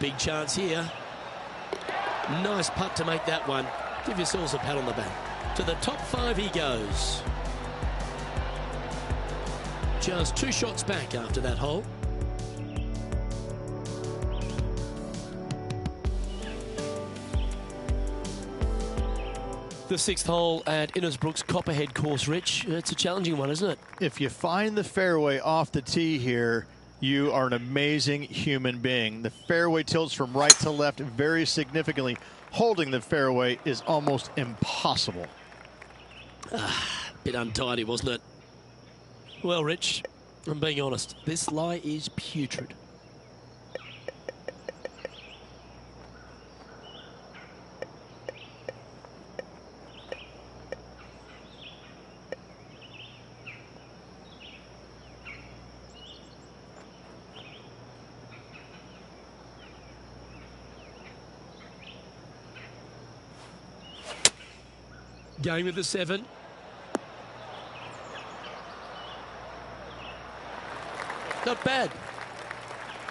Big chance here. Nice putt to make that one. Give yourselves a pat on the back. To the top 5 he goes. Just 2 shots back after that hole. The 6th hole at Innisbrook's Copperhead course, Rich. It's a challenging one, isn't it? If you find the fairway off the tee here, you are an amazing human being. The fairway tilts from right to left very significantly. Holding the fairway is almost impossible. Bit untidy, wasn't it? Well, Rich, I'm being honest. This lie is putrid. Going with the 7. Not bad.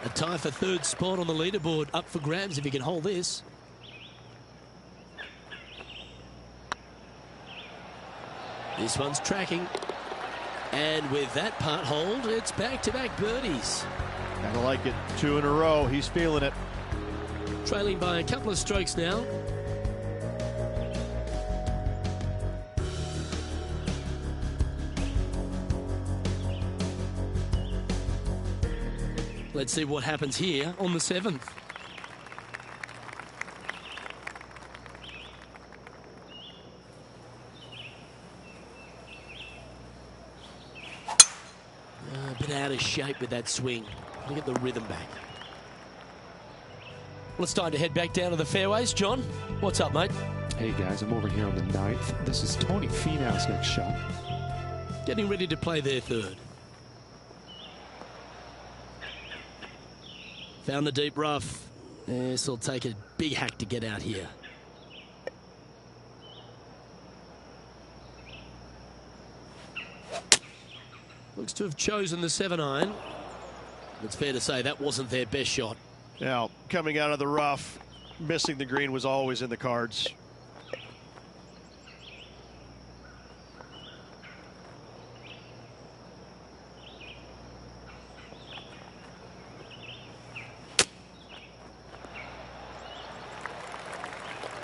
A tie for 3rd spot on the leaderboard. Up for grabs if he can hold this. This one's tracking. And with that part hold, it's back-to-back birdies. Kinda like it. 2 in a row. He's feeling it. Trailing by a couple of strokes now. Let's see what happens here on the 7th. A bit out of shape with that swing. Look at the rhythm back. Well, it's time to head back down to the fairways. John, what's up, mate? Hey, guys, I'm over here on the 9th. This is Tony Finau's next shot. Getting ready to play their 3rd. Found the deep rough. This will take a big hack to get out here. Looks to have chosen the 7-iron. It's fair to say that wasn't their best shot. Now, coming out of the rough, missing the green was always in the cards.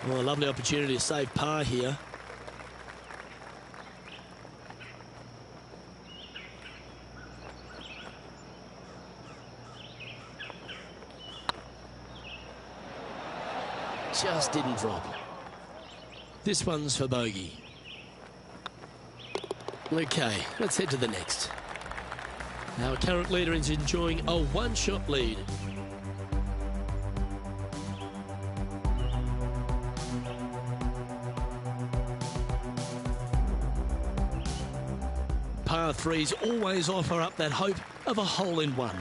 Well, a lovely opportunity to save par here. Just didn't drop. This one's for bogey. Okay, let's head to the next. Our current leader is enjoying a 1-shot lead. Par 3s always offer up that hope of a hole-in-one.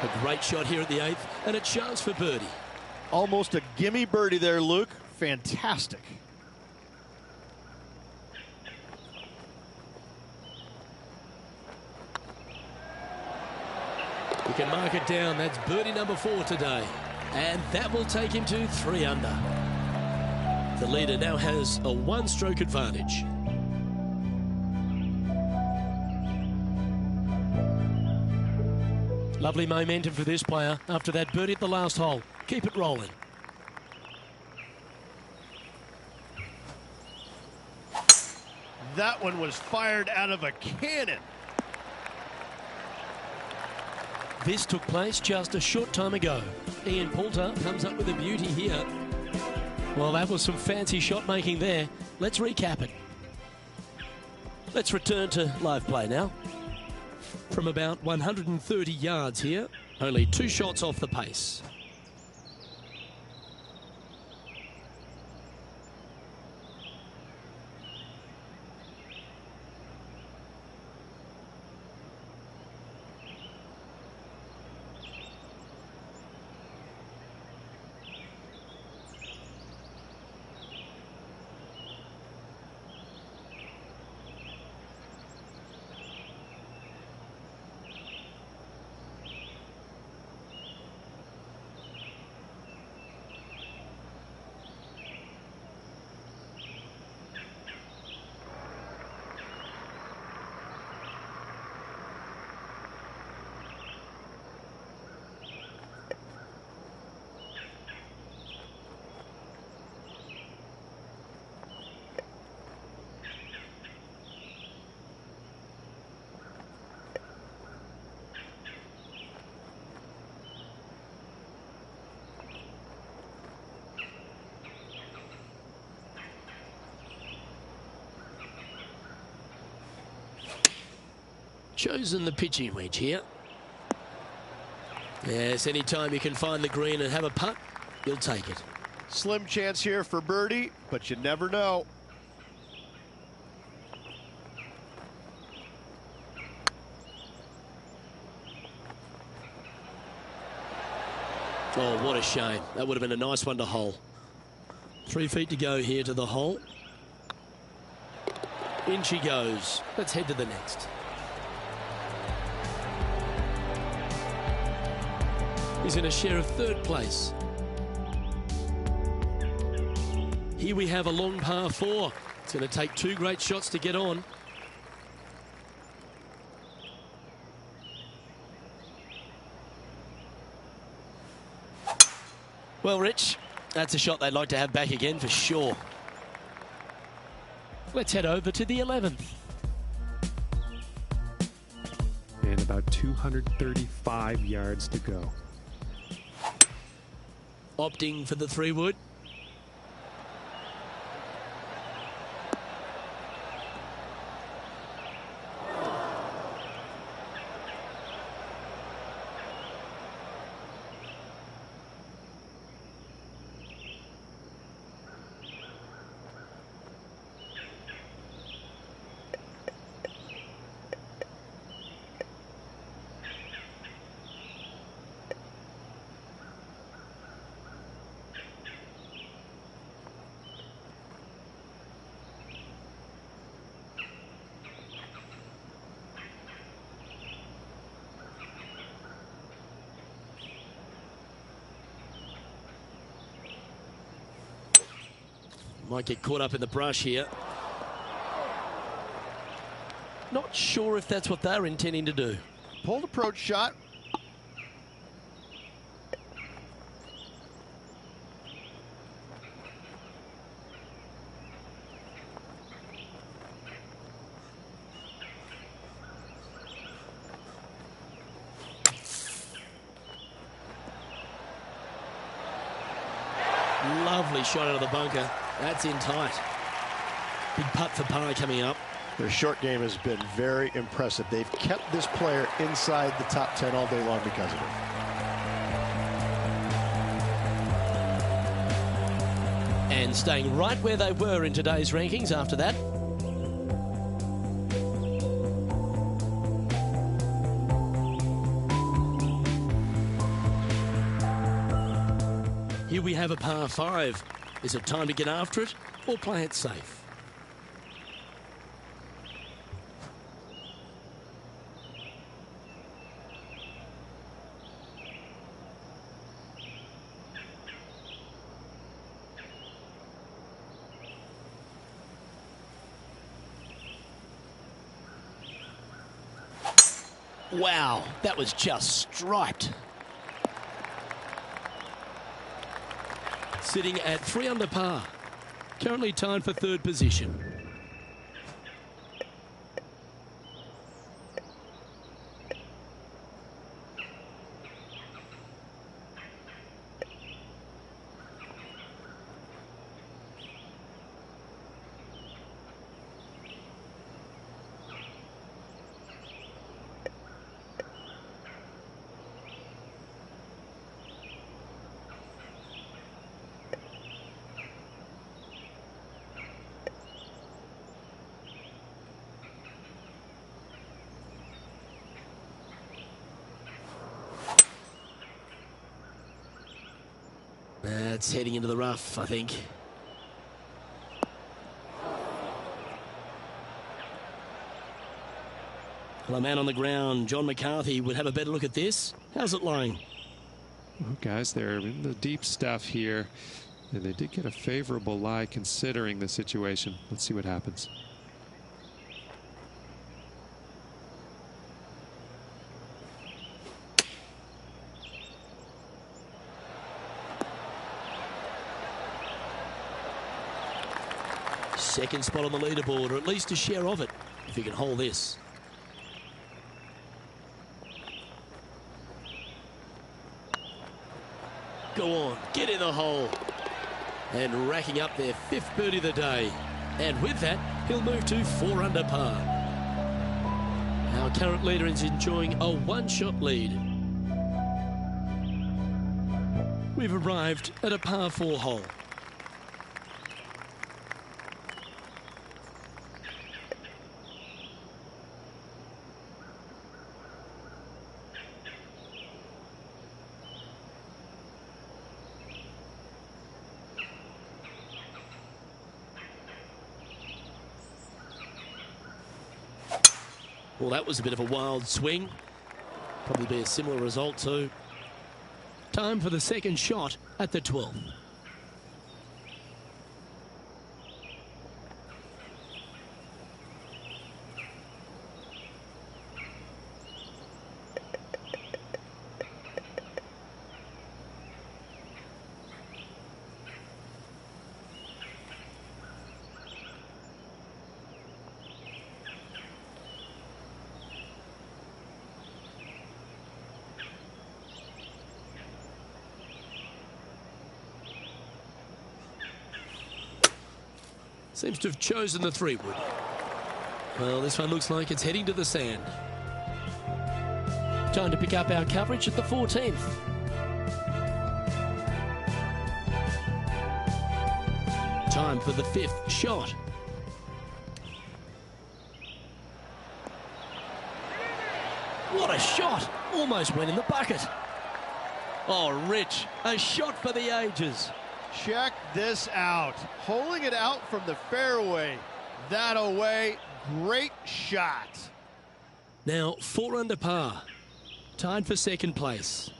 A great shot here at the 8th, and a chance for birdie. Almost a gimme birdie there, Luke. Fantastic. He can mark it down. That's birdie number 4 today. And that will take him to 3 under. The leader now has a 1-stroke advantage. Lovely momentum for this player after that birdie at the last hole. Keep it rolling. That one was fired out of a cannon. This took place just a short time ago. Ian Poulter comes up with a beauty here. Well, that was some fancy shot making there. Let's recap it. Let's return to live play now. From about 130 yards here Only 2 shots off the pace. Chosen the pitching wedge here. Yes, anytime you can find the green and have a putt, you'll take it. Slim chance here for birdie, but you never know. Oh, what a shame. That would have been a nice one to hole. 3 feet to go here to the hole. In she goes. Let's head to the next. He's in a share of 3rd place. Here we have a long par 4. It's going to take 2 great shots to get on. Well, Rich, that's a shot they'd like to have back again for sure. Let's head over to the 11th. And about 235 yards to go. Opting for the 3-wood. Might get caught up in the brush here. Not sure if that's what they're intending to do. Pulled approach shot. Lovely shot out of the bunker. That's in tight. Big putt for par coming up. Their short game has been very impressive. They've kept this player inside the top 10 all day long because of it. And staying right where they were in today's rankings after that. Here we have a par 5. Is it time to get after it or play it safe? Wow, that was just striped. Sitting at 3 under par. Currently tied for 3rd position. That's heading into the rough, I think. Well, a man on the ground, John McCarthy, would have a better look at this. How's it lying? Well, guys, they're in the deep stuff here, and they did get a favorable lie considering the situation. Let's see what happens. Second spot on the leaderboard, or at least a share of it, if he can hold this. Go on, get in the hole. And racking up their 5th birdie of the day. And with that, he'll move to 4 under par. Our current leader is enjoying a 1-shot lead. We've arrived at a par 4 hole. Well, that was a bit of a wild swing. Probably be a similar result too. Time for the second shot at the 12th. Seems to have chosen the 3-wood. Well, this one looks like it's heading to the sand. Time to pick up our coverage at the 14th. Time for the 5th shot. What a shot! Almost went in the bucket. Oh, Rich, a shot for the ages. Check this out. Holding it out from the fairway. That away. Great shot. Now 4 under par. Tied for second place.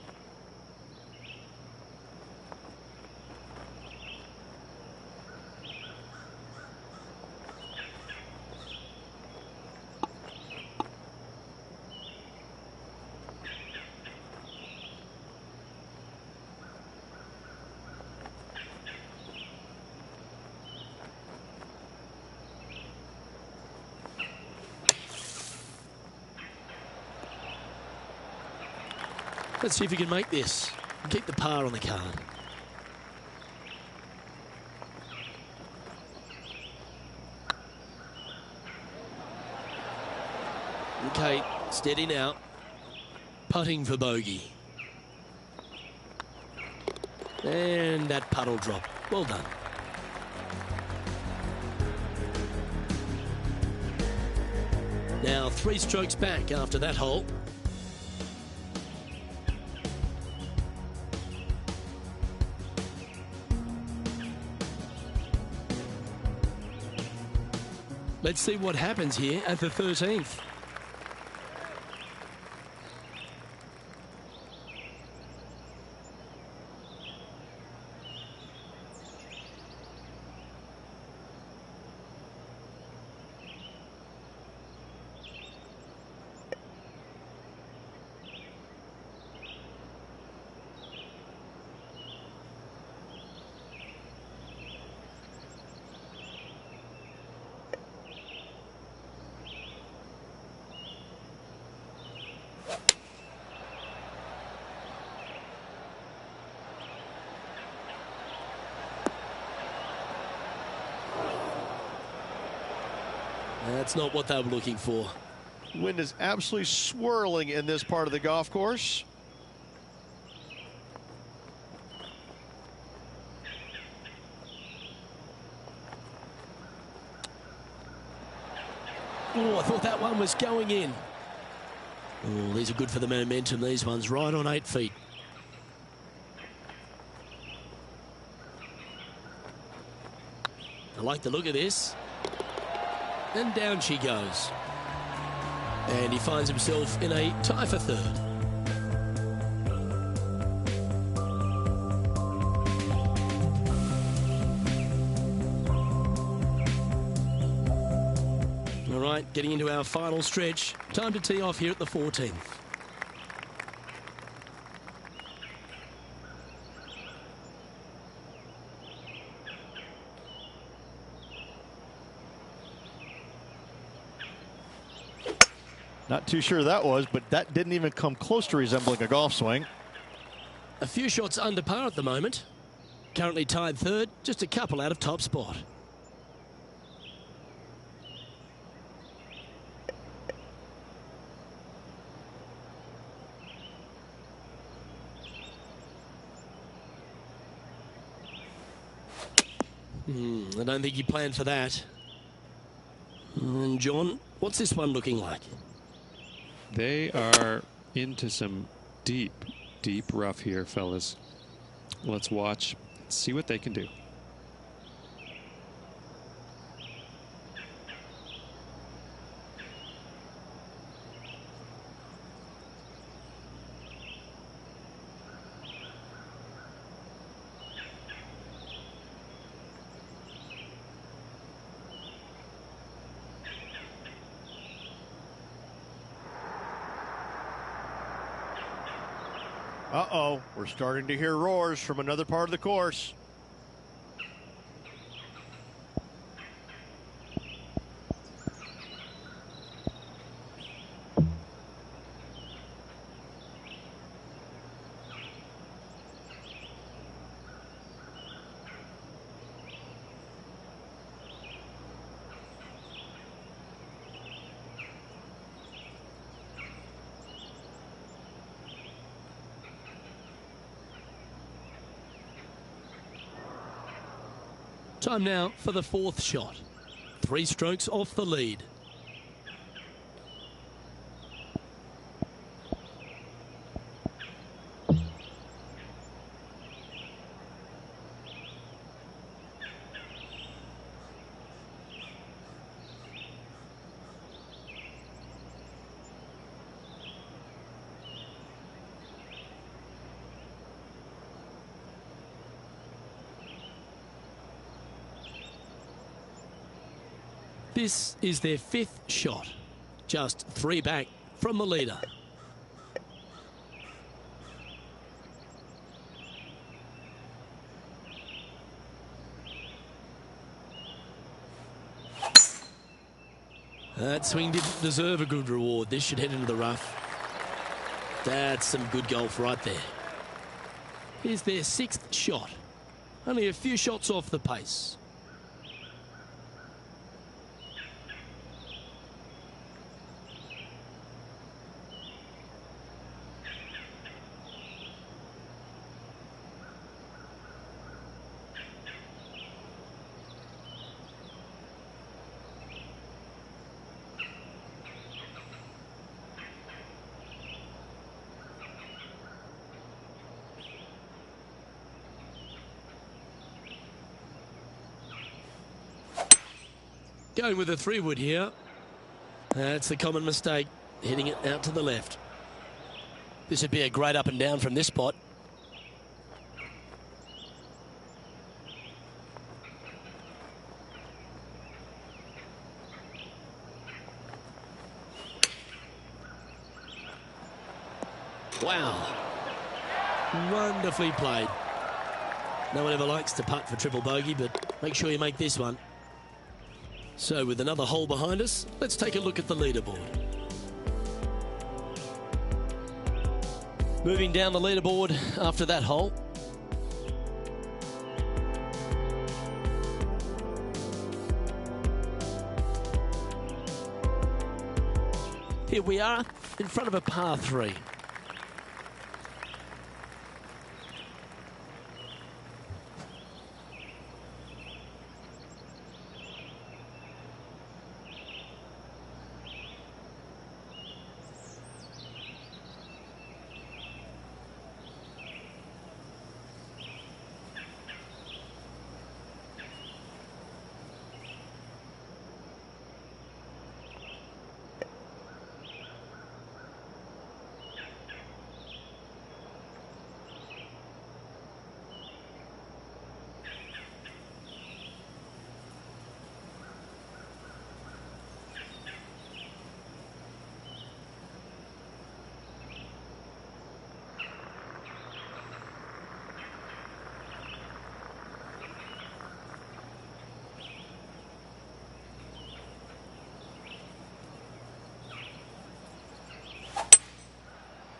Let's see if we can make this and keep the par on the card. Okay, steady now. Putting for bogey. And that puddle drop. Well done. Now 3 strokes back after that hole. Let's see what happens here at the 13th. That's not what they were looking for. Wind is absolutely swirling in this part of the golf course. Oh, I thought that one was going in. Oh, these are good for the momentum, these ones, right on 8 feet. like the look of this. And down she goes. And he finds himself in a tie for third. All right, getting into our final stretch. Time to tee off here at the 14th. Not too sure that was, but that didn't even come close to resembling a golf swing. A few shots under par at the moment. Currently tied third, just a couple out of top spot. I don't think he planned for that. And John, what's this one looking like? They are into some deep, deep rough here, fellas. Let's watch and see what they can do. Uh-oh, we're starting to hear roars from another part of the course. Time now for the fourth shot. 3 strokes off the lead. This is their 5th shot, just 3 back from the leader. That swing didn't deserve a good reward. This should head into the rough. That's some good golf right there. Here's their 6th shot, only a few shots off the pace. Going with a 3-wood here. That's the common mistake, hitting it out to the left. This would be a great up and down from this spot. Wow. Wonderfully played. No one ever likes to putt for triple bogey, but make sure you make this one. So with another hole behind us, let's take a look at the leaderboard. Moving down the leaderboard after that hole. Here we are in front of a par 3.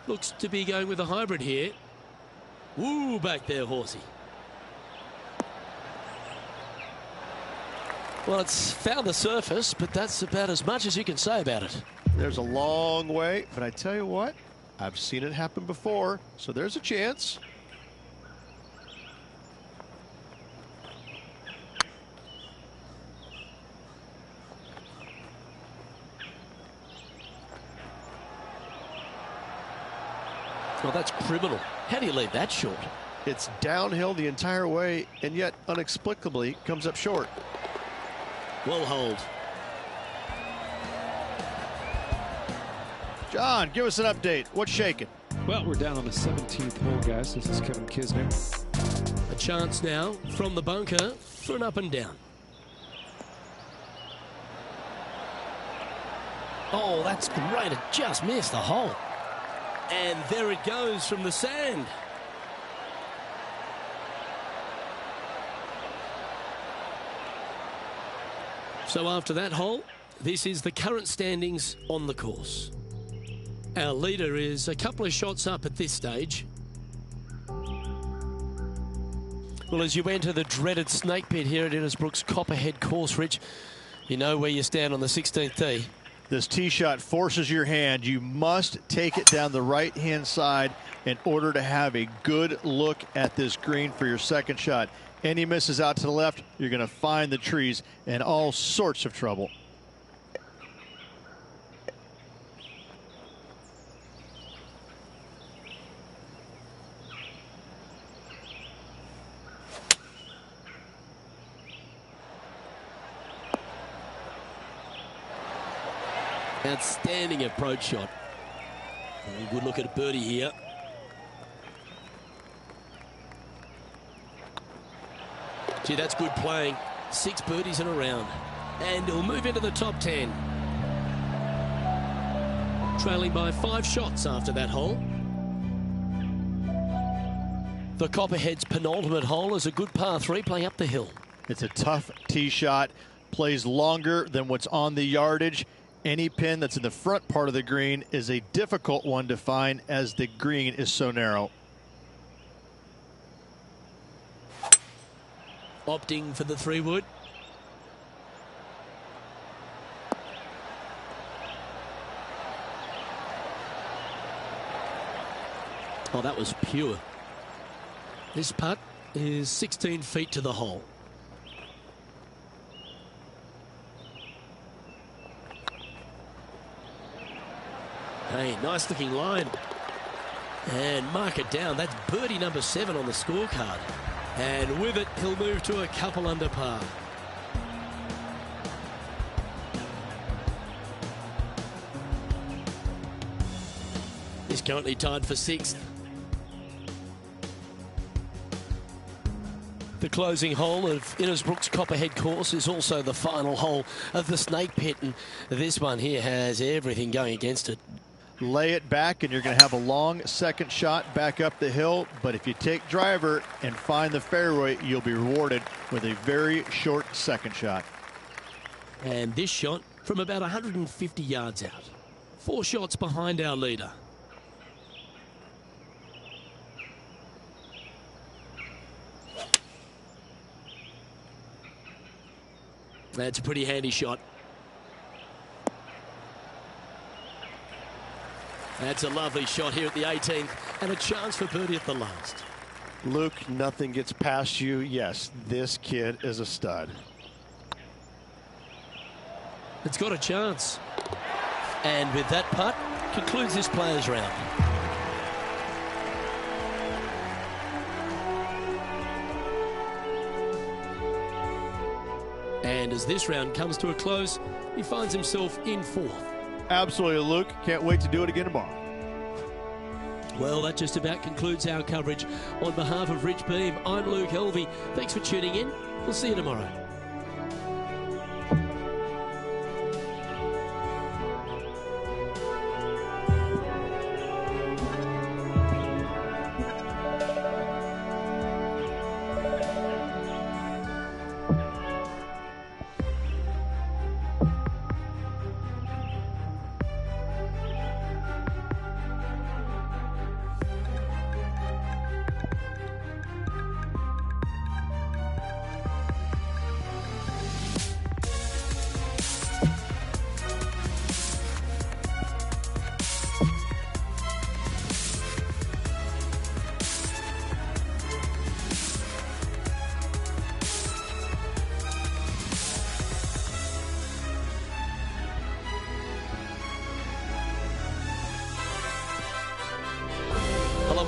Looks to be going with a hybrid here. Woo, back there, horsey. Well, it's found the surface, but that's about as much as you can say about it. There's a long way, but I tell you what, I've seen it happen before, so there's a chance. Well, that's criminal. How do you leave that short? It's downhill the entire way, and yet inexplicably comes up short. Well hold. John, give us an update. What's shaking? Well, we're down on the 17th hole, guys. This is Kevin Kisner. A chance now from the bunker for an up and down. Oh, that's great. It just missed the hole. And there it goes from the sand. So after that hole, this is the current standings on the course. Our leader is a couple of shots up at this stage. Well, as you enter the dreaded snake pit here at Innisbrook's Copperhead course, Rich, you know where you stand on the 16th tee. This tee shot forces your hand. You must take it down the right-hand side in order to have a good look at this green for your second shot. Any misses out to the left, you're going to find the trees in all sorts of trouble. Outstanding approach shot. A good look at a birdie here. Gee, that's good playing. 6 birdies in a round. And he'll move into the top 10. Trailing by 5 shots after that hole. The Copperhead's penultimate hole is a good par 3 playing up the hill. It's a tough tee shot. Plays longer than what's on the yardage. Any pin that's in the front part of the green is a difficult one to find as the green is so narrow. Opting for the 3-wood. Oh, that was pure. This putt is 16 feet to the hole. Hey, nice looking line. And mark it down. That's birdie number 7 on the scorecard. And with it, he'll move to a couple under par. He's currently tied for 6th. The closing hole of Innisbrook's Copperhead course is also the final hole of the snake pit, and this one here has everything going against it. Lay it back and you're going to have a long second shot back up the hill, but if you take driver and find the fairway, you'll be rewarded with a very short second shot. And this shot from about 150 yards out. 4 shots behind our leader. That's a pretty handy shot. That's a lovely shot here at the 18th, and a chance for birdie at the last. Luke, nothing gets past you. Yes, this kid is a stud. It's got a chance. And with that putt, concludes this players round. And as this round comes to a close, he finds himself in 4th. Absolutely, Luke. Can't wait to do it again tomorrow. Well, that just about concludes our coverage. On behalf of Rich Beam, I'm Luke Helvey. Thanks for tuning in. We'll see you tomorrow.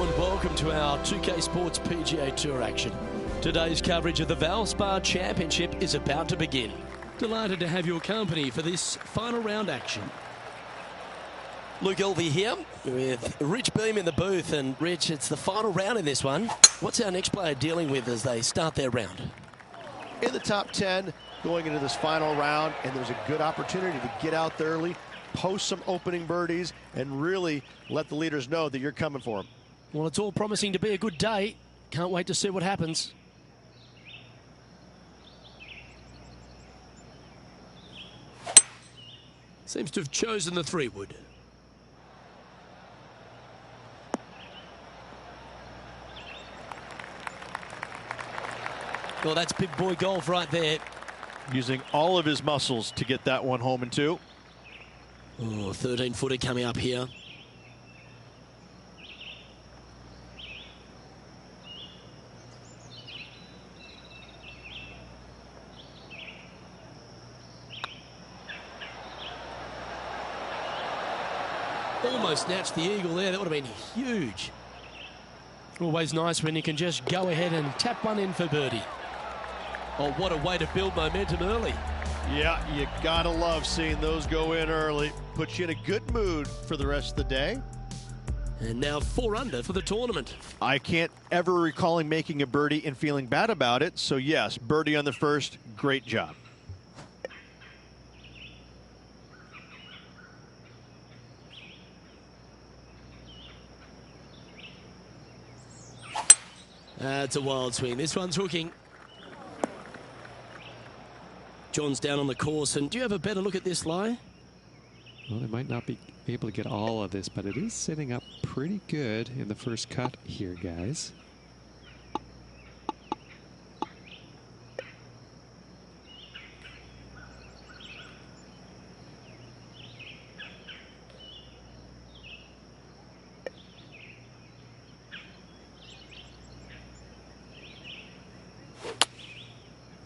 and welcome to our 2K Sports PGA Tour action. Today's coverage of the Valspar Championship is about to begin. Delighted to have your company for this final round action. Luke Elvey here with Rich Beam in the booth. And Rich, it's the final round in this one. What's our next player dealing with as they start their round? In the top 10 going into this final round, and there's a good opportunity to get out there early, post some opening birdies, and really let the leaders know that you're coming for them. Well, it's all promising to be a good day. Can't wait to see what happens. Seems to have chosen the 3-wood. Well, that's big boy golf right there. Using all of his muscles to get that one home in two. Oh, 13-footer coming up here. Almost snatched the eagle there. That would have been huge. Always nice when you can just go ahead and tap one in for birdie. Oh, what a way to build momentum early. Yeah, you gotta love seeing those go in early. Puts you in a good mood for the rest of the day. And now 4 under for the tournament. I can't ever recall him making a birdie and feeling bad about it. So yes, birdie on the first, great job. That's a wild swing. This one's hooking. John's down on the course, and do you have a better look at this lie? Well, they might not be able to get all of this, but it is sitting up pretty good in the first cut here, guys.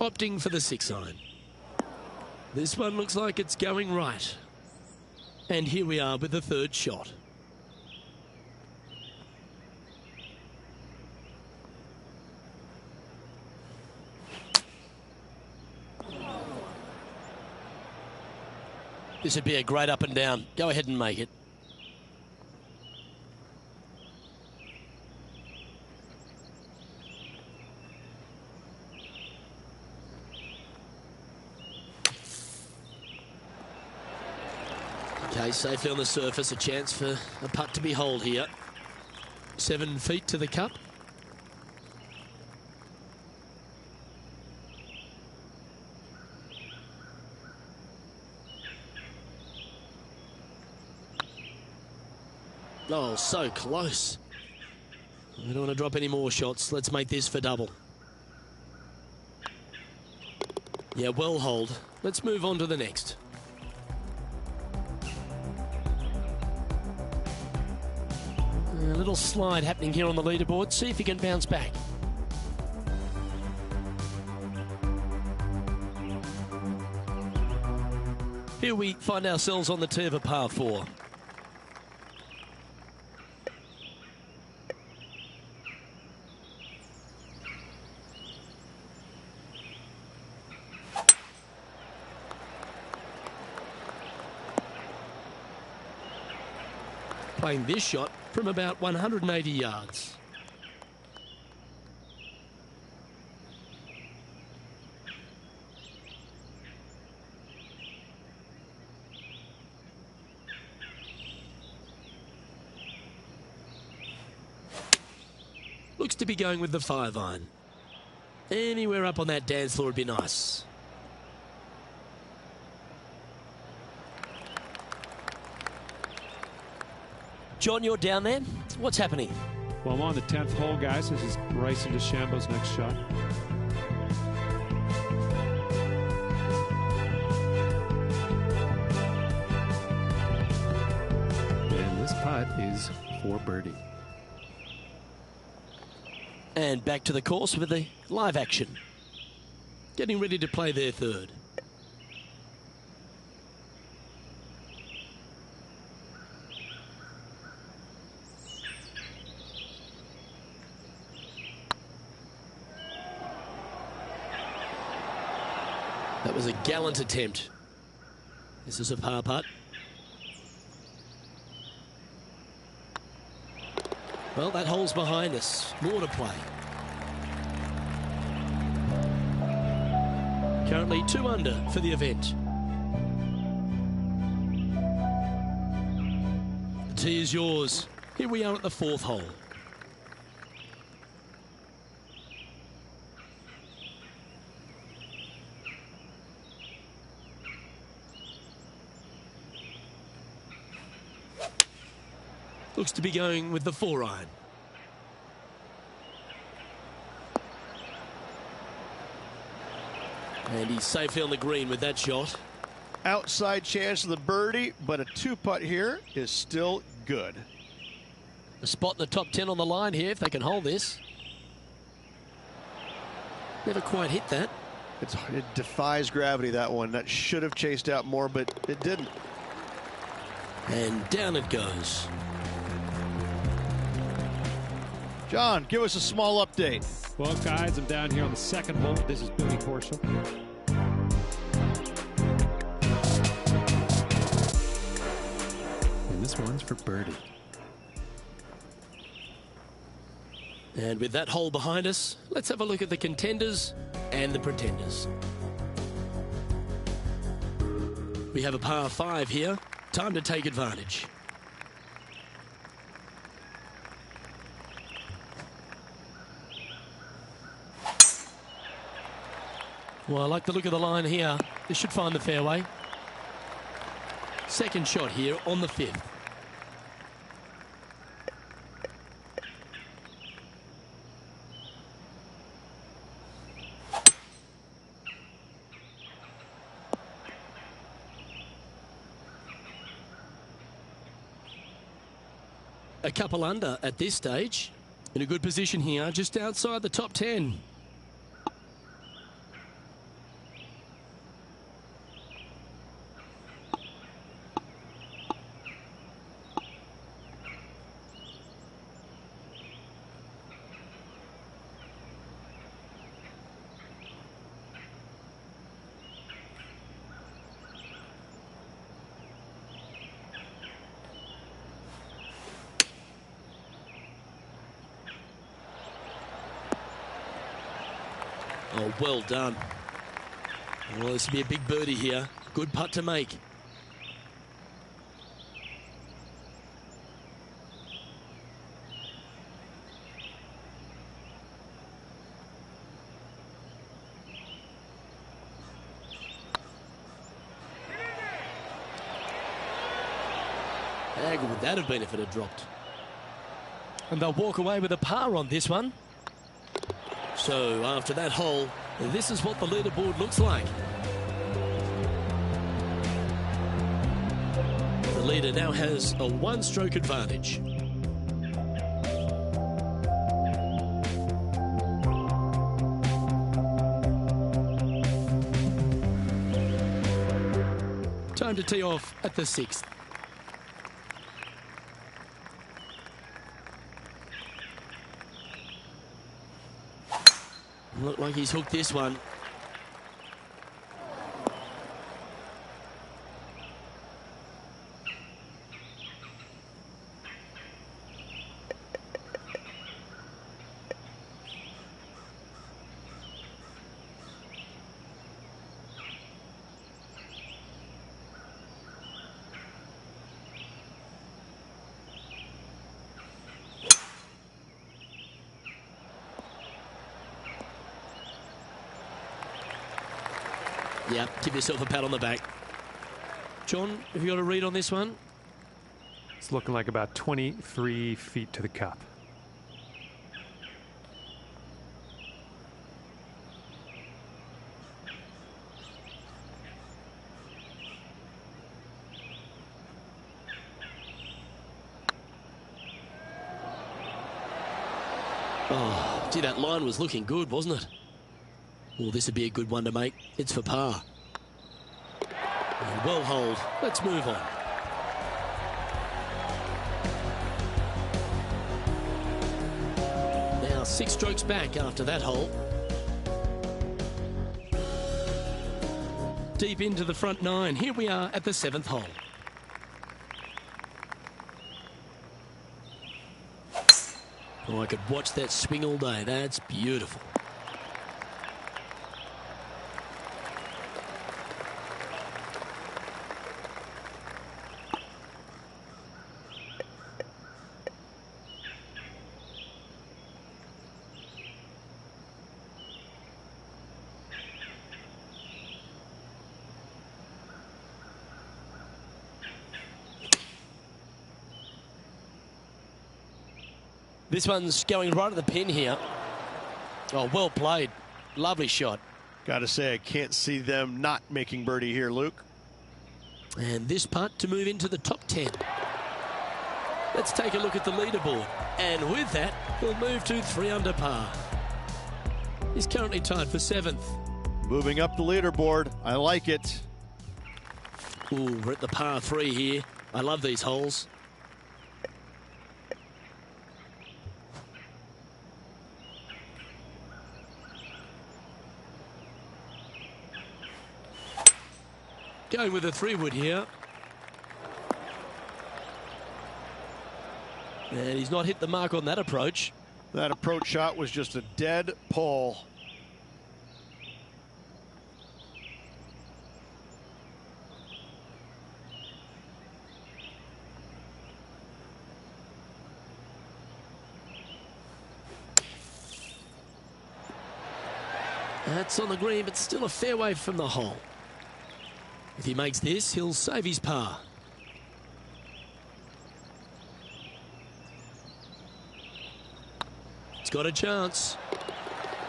Opting for the 6-iron. This one looks like it's going right. And here we are with the 3rd shot. This would be a great up and down. Go ahead and make it. Okay, safely on the surface, a chance for a putt to be holed here. 7 feet to the cup. Oh, so close. I don't want to drop any more shots. Let's make this for double. Yeah, well holed. Let's move on to the next. A little slide happening here on the leaderboard. See if he can bounce back. Here we find ourselves on the tee of a par 4. Playing this shot from about 180 yards. Looks to be going with the 5-iron. Anywhere up on that dance floor would be nice. John, you're down there. What's happening? Well, I'm on the 10th hole, guys. This is Bryson DeChambeau's next shot. And this putt is for birdie. And back to the course with the live action. Getting ready to play their 3rd. was a gallant attempt. This is a par putt. Well, that hole's behind us. More to play. Currently 2 under for the event. The tee is yours. Here we are at the 4th hole. Looks to be going with the 4-iron. And he's safely on the green with that shot. Outside chance of the birdie, but a 2-putt here is still good. A spot in the top 10 on the line here if they can hold this. Never quite hit that. It defies gravity, that one. That should have chased out more, but it didn't. And down it goes. John, give us a small update. Well, guys, I'm down here on the 2nd hole. This is Billy Horschel. And this one's for birdie. And with that hole behind us, let's have a look at the contenders and the pretenders. We have a par 5 here. Time to take advantage. Well, I like the look of the line here. This should find the fairway. Second shot here on the 5th. A couple under at this stage. In a good position here, just outside the top 10. Oh, well done. Well, this will be a big birdie here. Good putt to make. How good would that have been if it had dropped? And they'll walk away with a par on this one. So after that hole, this is what the leaderboard looks like. The leader now has a 1-stroke advantage. Time to tee off at the 6th. Look like he's hooked this one. Yeah, give yourself a pat on the back. John, have you got a read on this one? It's looking like about 23 feet to the cup. Oh, gee, that line was looking good, wasn't it? Well, this would be a good one to make. It's for par. Well hold. Let's move on. Now 6 strokes back after that hole. deep into the front nine. Here we are at the 7th hole. Oh, I could watch that swing all day. That's beautiful. This one's going right at the pin here. Oh, well played. Lovely shot. Got to say, I can't see them not making birdie here, Luke. And this putt to move into the top 10. Let's take a look at the leaderboard. And with that, he'll move to 3 under par. He's currently tied for 7th. Moving up the leaderboard. I like it. Ooh, we're at the par 3 here. I love these holes. Going with a 3-wood here. And he's not hit the mark on that approach. That approach shot was just a dead pull. That's on the green, but still a fair way from the hole. If he makes this, he'll save his par. He's got a chance.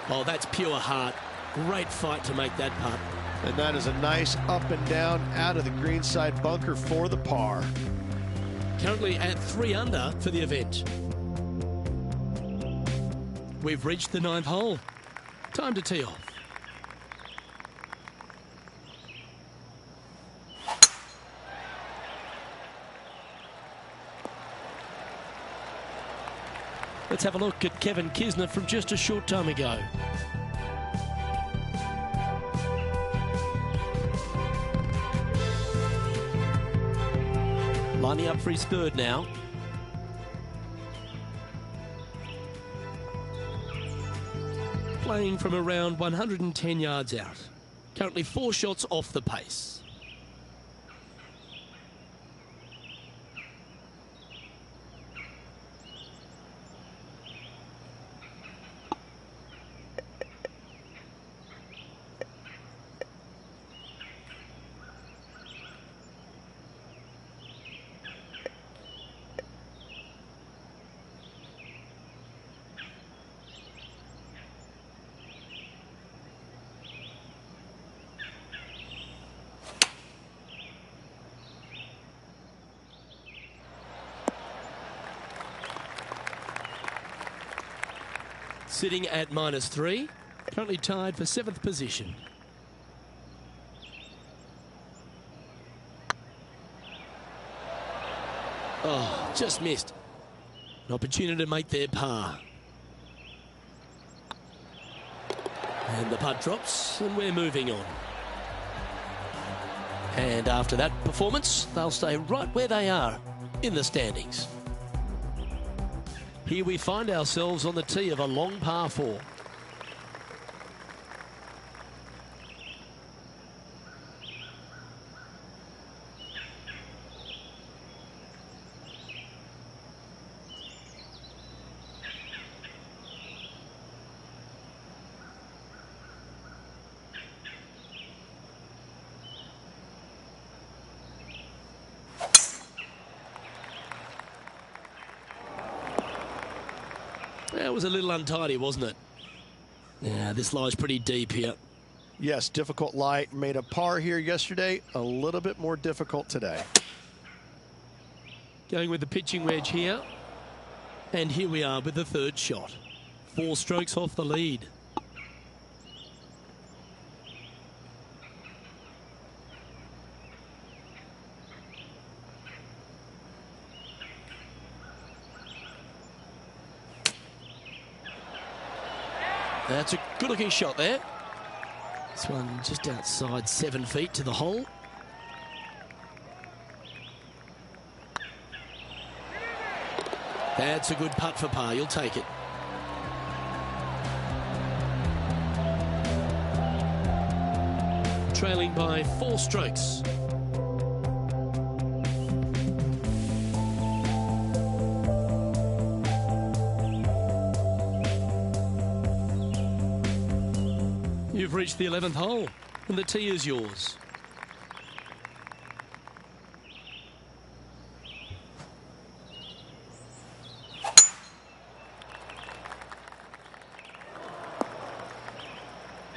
Oh, that's pure heart. Great fight to make that putt. And that is a nice up and down out of the greenside bunker for the par. Currently at 3 under for the event. We've reached the 9th hole. Time to tee off. Let's have a look at Kevin Kisner from just a short time ago. Lining up for his 3rd now. Playing from around 110 yards out. Currently 4 shots off the pace. Sitting at -3, currently tied for 7th position. Oh, just missed. An opportunity to make their par. And the putt drops, and we're moving on. And after that performance, they'll stay right where they are in the standings. Here we find ourselves on the tee of a long par 4. That was a little untidy, wasn't it? Yeah, this lie's pretty deep here. Yes, difficult lie. Made a par here yesterday. A little bit more difficult today. Going with the pitching wedge here. And here we are with the 3rd shot. 4 strokes off the lead. That's a good-looking shot there. This one just outside 7 feet to the hole. That's a good putt for par. You'll take it. Trailing by 4 strokes. You've reached the 11th hole, and the tee is yours.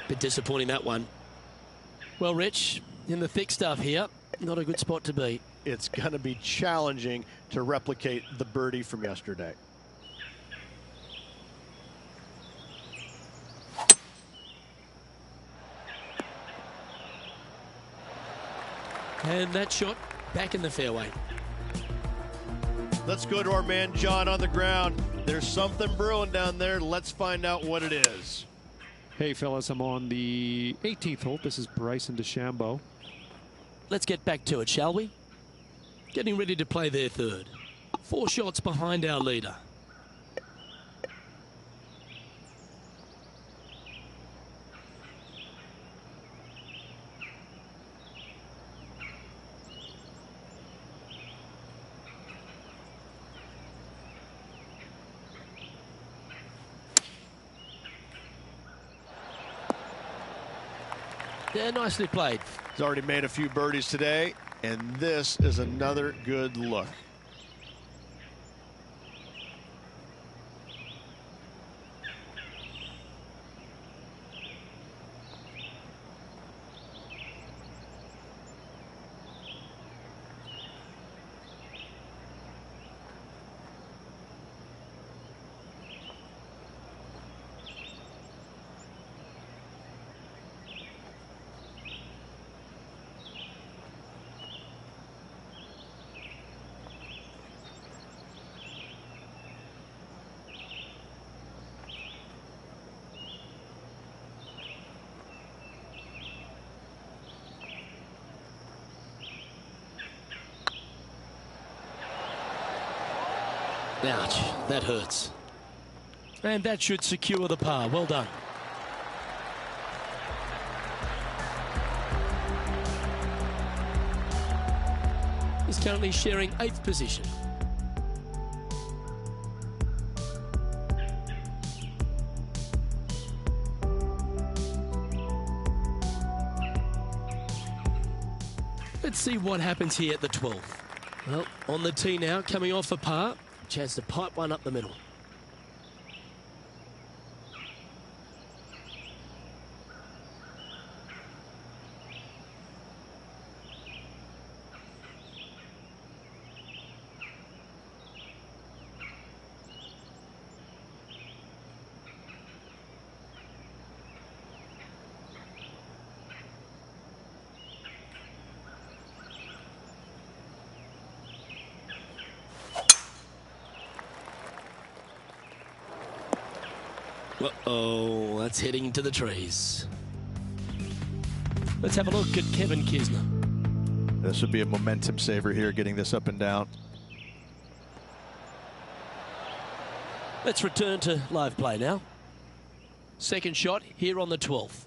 Bit disappointing, that one. Well, Rich, in the thick stuff here, not a good spot to be. It's going to be challenging to replicate the birdie from yesterday. And that shot back in the fairway. Let's go to our man John on the ground. There's something brewing down there. Let's find out what it is. Hey, fellas, I'm on the 18th hole. This is Bryson DeChambeau. Let's get back to it, shall we? Getting ready to play their third. 4 shots behind our leader. Yeah, nicely played. He's already made a few birdies today, and this is another good look. Ouch, that hurts. And that should secure the par. Well done. He's currently sharing 8th position. Let's see what happens here at the 12th. Well, on the tee now, coming off a par. Chance to pipe one up the middle. Uh-oh, that's heading into the trees. Let's have a look at Kevin Kisner. This would be a momentum saver here, getting this up and down. Let's return to live play now. Second shot here on the 12th.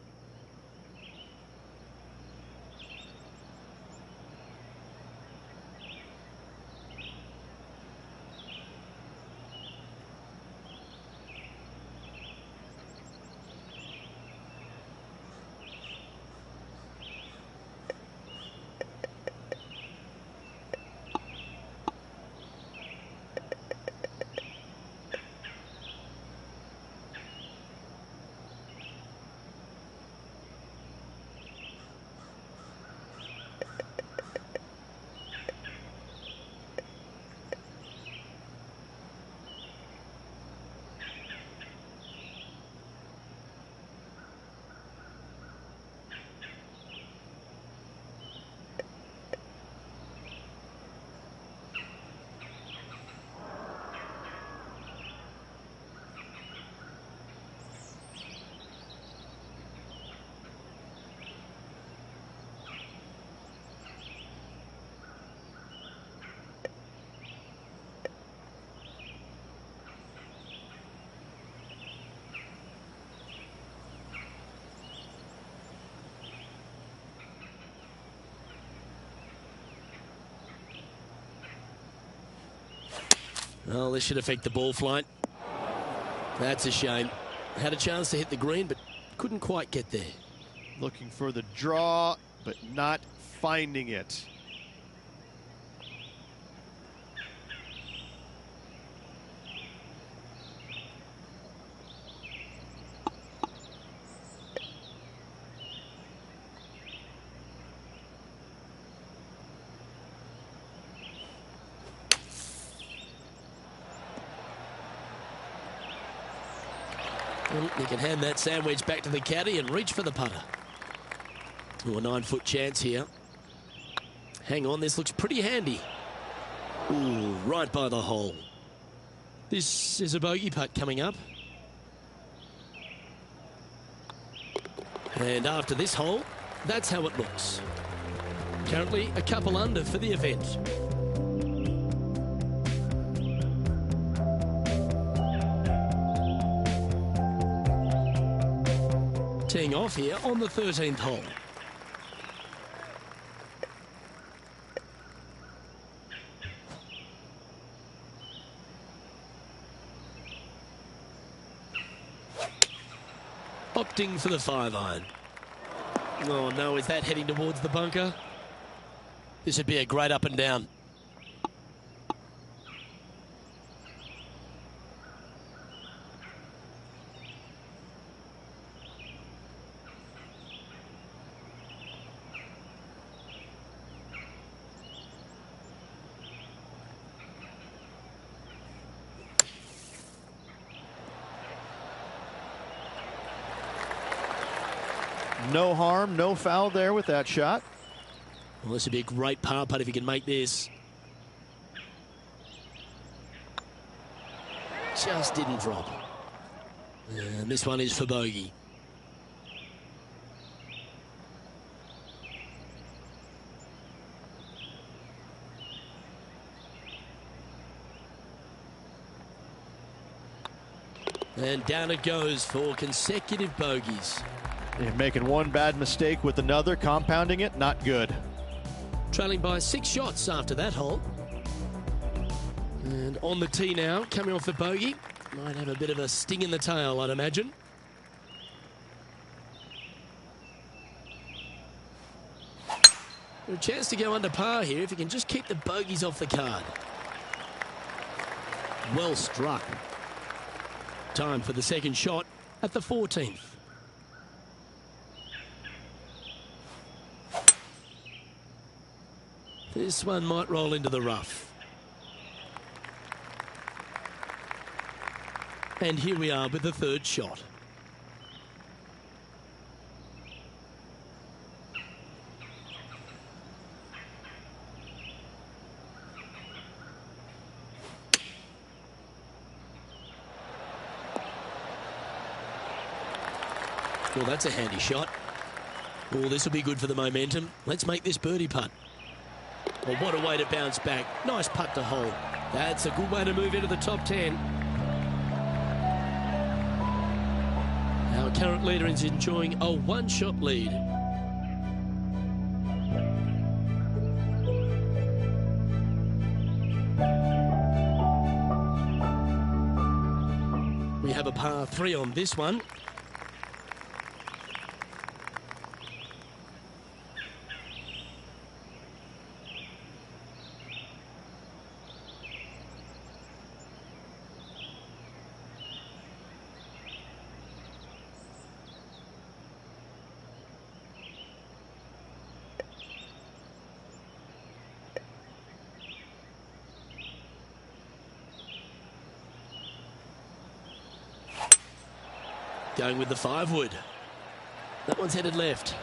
Well, this should affect the ball flight. That's a shame. Had a chance to hit the green, but couldn't quite get there. Looking for the draw, but not finding it. Well, you can hand that sandwich back to the caddy and reach for the putter. Ooh, a 9-foot chance here. Hang on, this looks pretty handy. Ooh, right by the hole. This is a bogey putt coming up. And after this hole, that's how it looks. Currently a couple under for the event. Teeing off here on the 13th hole. Opting for the 5-iron. Oh no, is that heading towards the bunker? This would be a great up and down. No harm, no foul there with that shot. Well, this would be a great par putt if he can make this. Just didn't drop. And this one is for bogey. And down it goes for consecutive bogeys. You're making one bad mistake with another, compounding it, not good. Trailing by 6 shots after that hole. And on the tee now, coming off the bogey. Might have a bit of a sting in the tail, I'd imagine. A chance to go under par here if he can just keep the bogeys off the card. Well struck. Time for the second shot at the 14th. This one might roll into the rough. And here we are with the third shot. Well, that's a handy shot. Oh, this will be good for the momentum. Let's make this birdie putt. Well, what a way to bounce back. Nice putt to hole. That's a good way to move into the top 10. Our current leader is enjoying a one-shot lead. We have a par 3 on this one. Going with the 5-wood. That one's headed left.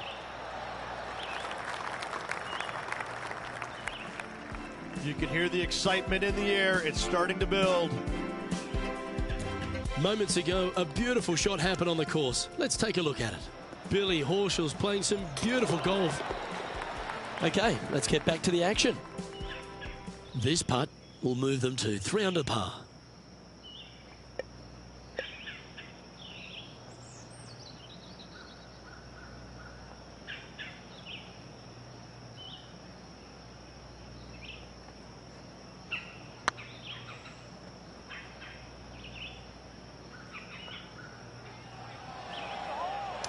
You can hear the excitement in the air. It's starting to build. Moments ago, a beautiful shot happened on the course. Let's take a look at it. Billy Horschel's playing some beautiful golf. Okay, let's get back to the action. This putt will move them to 3 under par.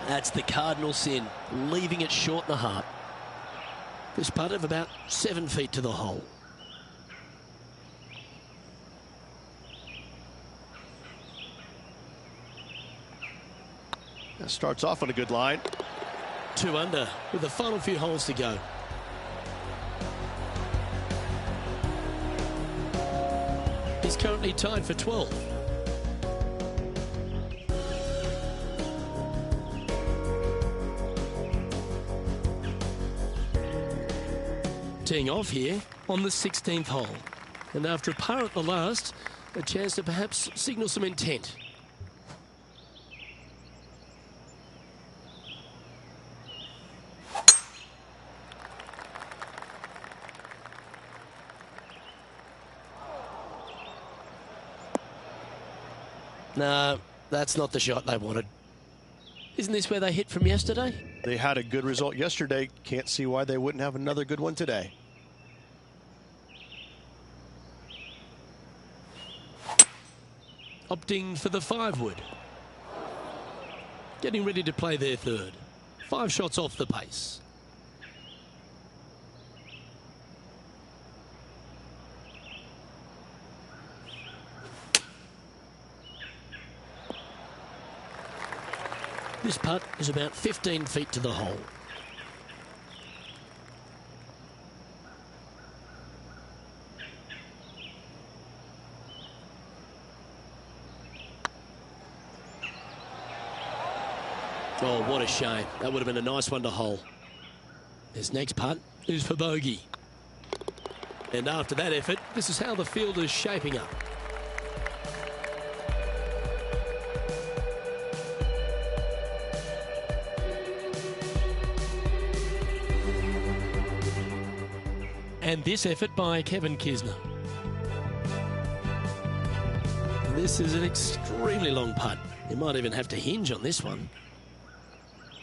That's the cardinal sin, leaving it short in the heart. This putt of about 7 feet to the hole. That starts off on a good line. 2 under with the final few holes to go. He's currently tied for 12th. Teeing off here on the 16th hole. And after a par at the last, a chance to perhaps signal some intent. No, that's not the shot they wanted. Isn't this where they hit from yesterday? They had a good result yesterday. Can't see why they wouldn't have another good one today. Opting for the 5-wood. Getting ready to play their third. 5 shots off the pace. This putt is about 15 feet to the hole. Oh, what a shame. That would have been a nice one to hole. This next putt is for bogey. And after that effort, this is how the field is shaping up. And this effort by Kevin Kisner. This is an extremely long putt. You might even have to hinge on this one.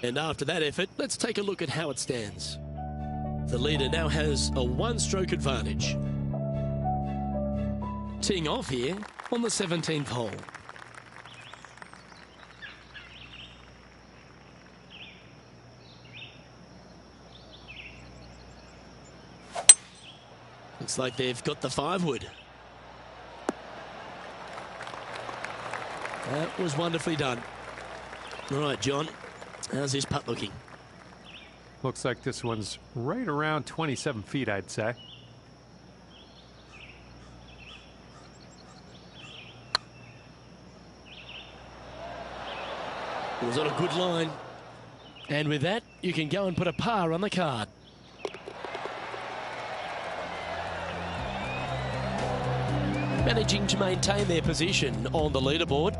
And after that effort, let's take a look at how it stands. The leader now has a 1-stroke advantage. Teeing off here on the 17th hole. Looks like they've got the 5-wood. That was wonderfully done. All right, John, how's this putt looking? Looks like this one's right around 27 feet, I'd say. It was on a good line. And with that, you can go and put a par on the card. Managing to maintain their position on the leaderboard.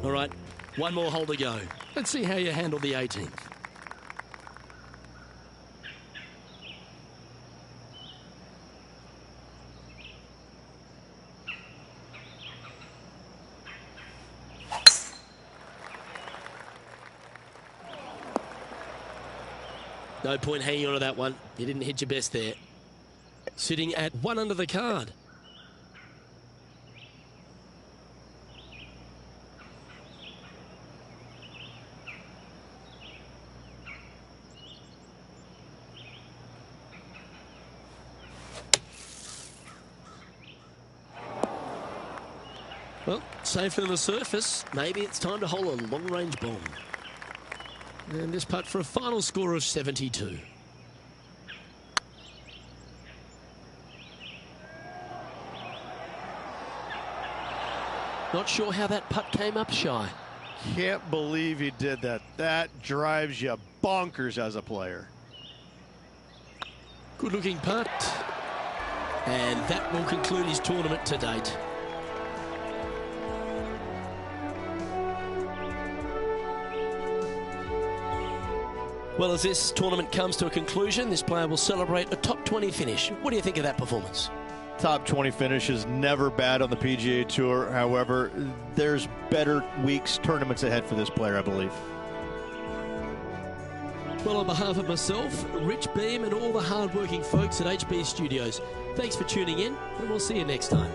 All right, one more hole to go. Let's see how you handle the 18th. No point hanging on to that one. You didn't hit your best there. Sitting at 1 under the card. Well, safer than the surface. Maybe it's time to hole a long-range bomb. And this putt for a final score of 72. Not sure how that putt came up shy. Can't believe he did that. That drives you bonkers as a player. Good looking putt. And that will conclude his tournament to date. Well, as this tournament comes to a conclusion, this player will celebrate a top 20 finish. What do you think of that performance? Top 20 finish is never bad on the PGA Tour. However, there's better weeks, tournaments ahead for this player, I believe. Well, on behalf of myself, Rich Beam, and all the hard-working folks at HB Studios, thanks for tuning in, and we'll see you next time.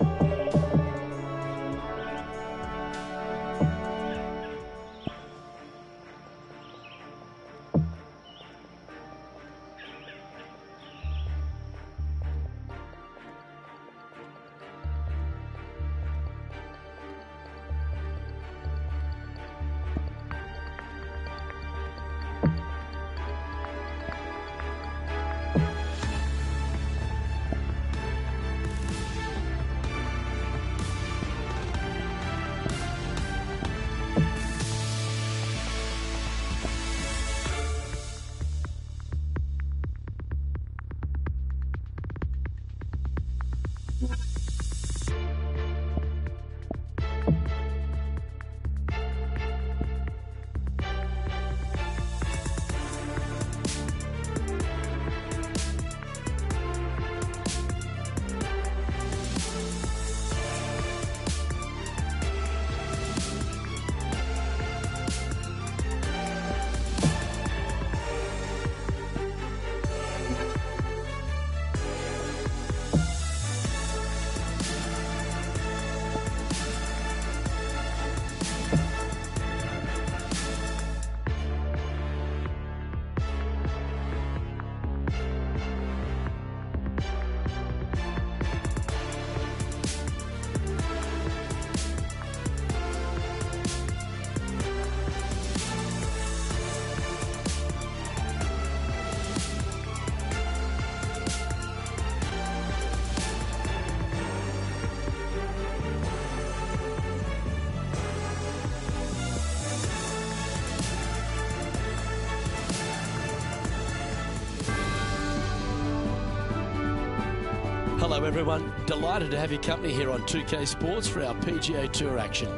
Hello everyone, delighted to have your company here on 2K Sports for our PGA Tour action.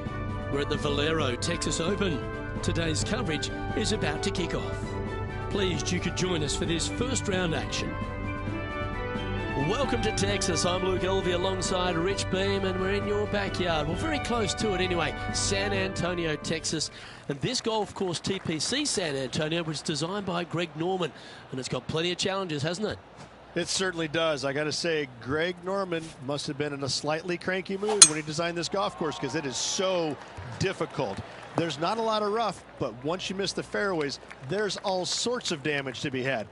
We're at the Valero Texas Open. Today's coverage is about to kick off. Pleased you could join us for this first round action. Welcome to Texas. I'm Luke Elvey alongside Rich Beam, and we're in your backyard. Well, very close to it anyway, San Antonio, Texas. And this golf course, TPC San Antonio, was designed by Greg Norman, and it's got plenty of challenges, hasn't it? It certainly does. I got to say, Greg Norman must have been in a slightly cranky mood when he designed this golf course, because it is so difficult. There's not a lot of rough, but once you miss the fairways, there's all sorts of damage to be had.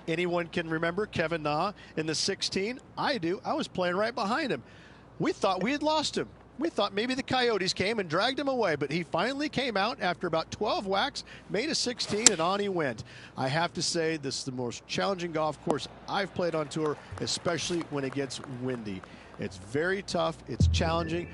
Anyone can remember Kevin Na in the 16? I do. I was playing right behind him. We thought we had lost him. We thought maybe the Coyotes came and dragged him away, but he finally came out after about 12 whacks, made a 16, and on he went. I have to say, this is the most challenging golf course I've played on tour, especially when it gets windy. It's very tough, it's challenging,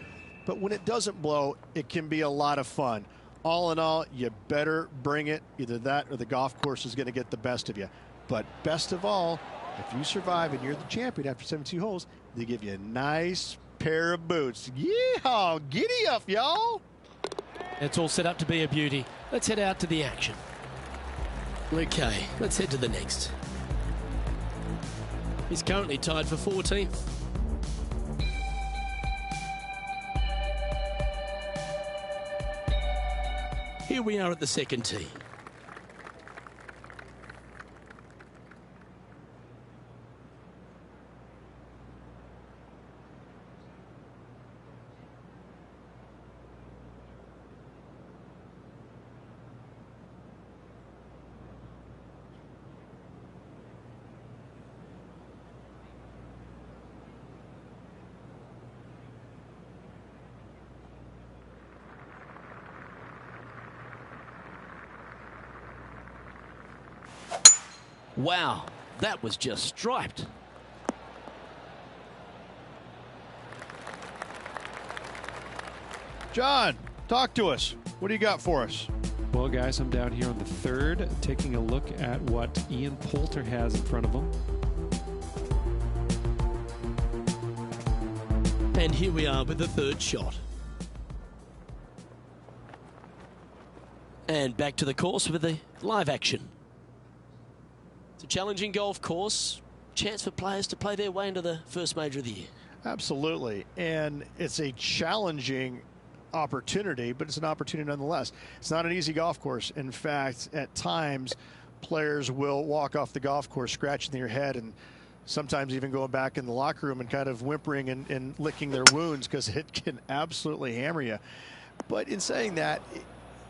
but when it doesn't blow, it can be a lot of fun. All in all, you better bring it. Either that or the golf course is going to get the best of you. But best of all, if you survive and you're the champion after 17 holes, they give you a nice pair of boots. Yeehaw! Giddy up, y'all! It's all set up to be a beauty. Let's head out to the action. Okay, let's head to the next. He's currently tied for 14th. Here we are at the second tee. Wow, that was just striped. John, talk to us. What do you got for us? Well, guys, I'm down here on the third, taking a look at what Ian Poulter has in front of him. And here we are with the third shot. And back to the course with the live action. It's a challenging golf course. Chance for players to play their way into the first major of the year. Absolutely. And it's a challenging opportunity, but it's an opportunity nonetheless. It's not an easy golf course. In fact, at times, players will walk off the golf course scratching their head and sometimes even going back in the locker room and kind of whimpering and licking their wounds because it can absolutely hammer you. But in saying that,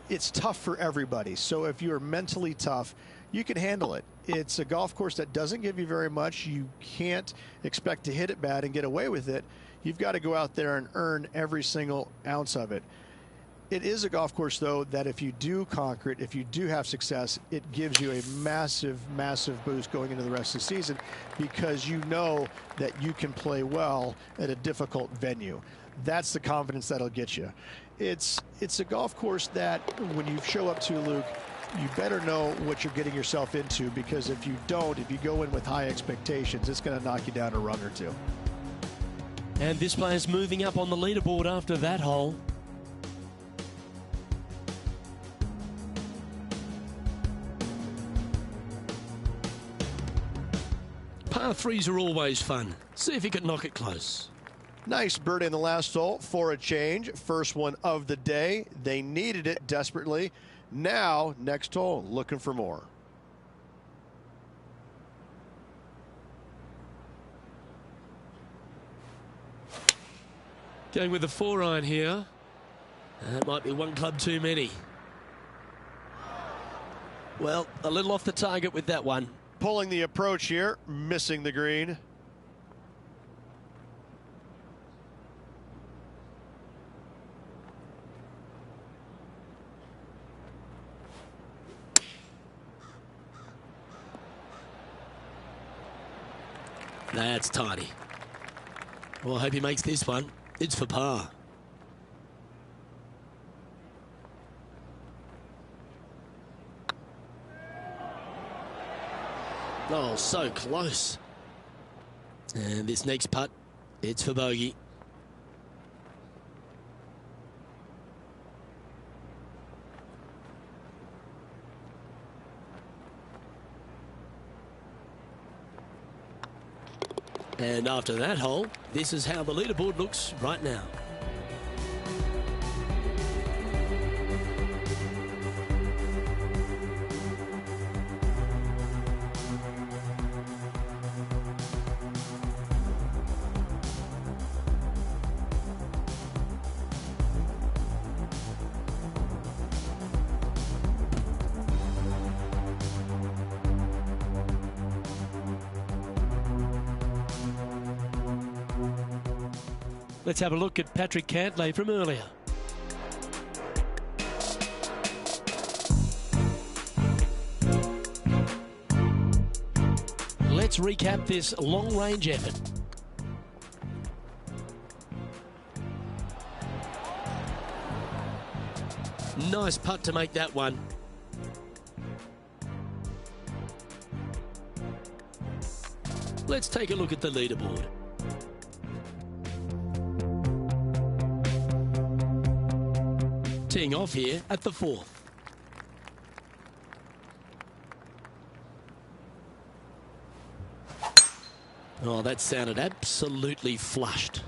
it's tough for everybody. So if you're mentally tough, you can handle it. It's a golf course that doesn't give you very much. You can't expect to hit it bad and get away with it. You've got to go out there and earn every single ounce of it. It is a golf course, though, that if you do conquer it, if you do have success, it gives you a massive, massive boost going into the rest of the season because you know that you can play well at a difficult venue. That's the confidence that'll get you. It's a golf course that when you show up to, Luke, you better know what you're getting yourself into, because if you don't, if you go in with high expectations, it's going to knock you down a rung or two. And this player's moving up on the leaderboard after that hole. Par threes are always fun. See if you can knock it close. Nice birdie in the last hole for a change. First one of the day. They needed it desperately. Now, next hole, looking for more. Going with the 4-iron here. That might be one club too many. Well, a little off the target with that one. Pulling the approach here, missing the green. That's tidy. Well, I hope he makes this one. It's for par. Oh, so close. And this next putt, it's for bogey. And after that hole, this is how the leaderboard looks right now. Let's have a look at Patrick Cantlay from earlier. Let's recap this long-range effort. Nice putt to make that one. Let's take a look at the leaderboard. Teeing off here at the 4th. Oh, that sounded absolutely flushed.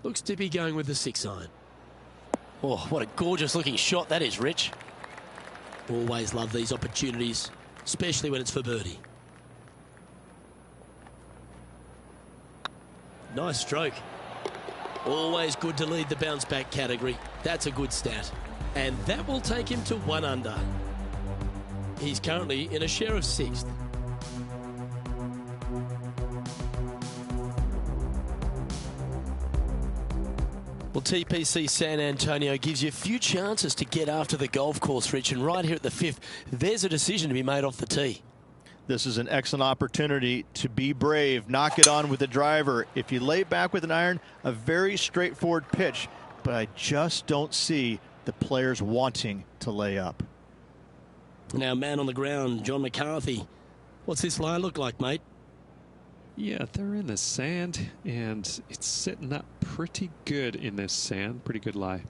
Looks to be going with the 6-iron. Oh, what a gorgeous looking shot that is, Rich. Always love these opportunities, especially when it's for birdie. Nice stroke. Always good to lead the bounce back category. That's a good stat. And that will take him to 1 under. He's currently in a share of 6th. Well, TPC San Antonio gives you a few chances to get after the golf course, Rich, and right here at the 5th, there's a decision to be made off the tee. This is an excellent opportunity to be brave, knock it on with the driver. If you lay back with an iron, a very straightforward pitch, but I just don't see the players wanting to lay up. Now, man on the ground, John McCarthy. What's this lie look like, mate? Yeah, they're in the sand, and it's sitting up pretty good in this sand. Pretty good lie.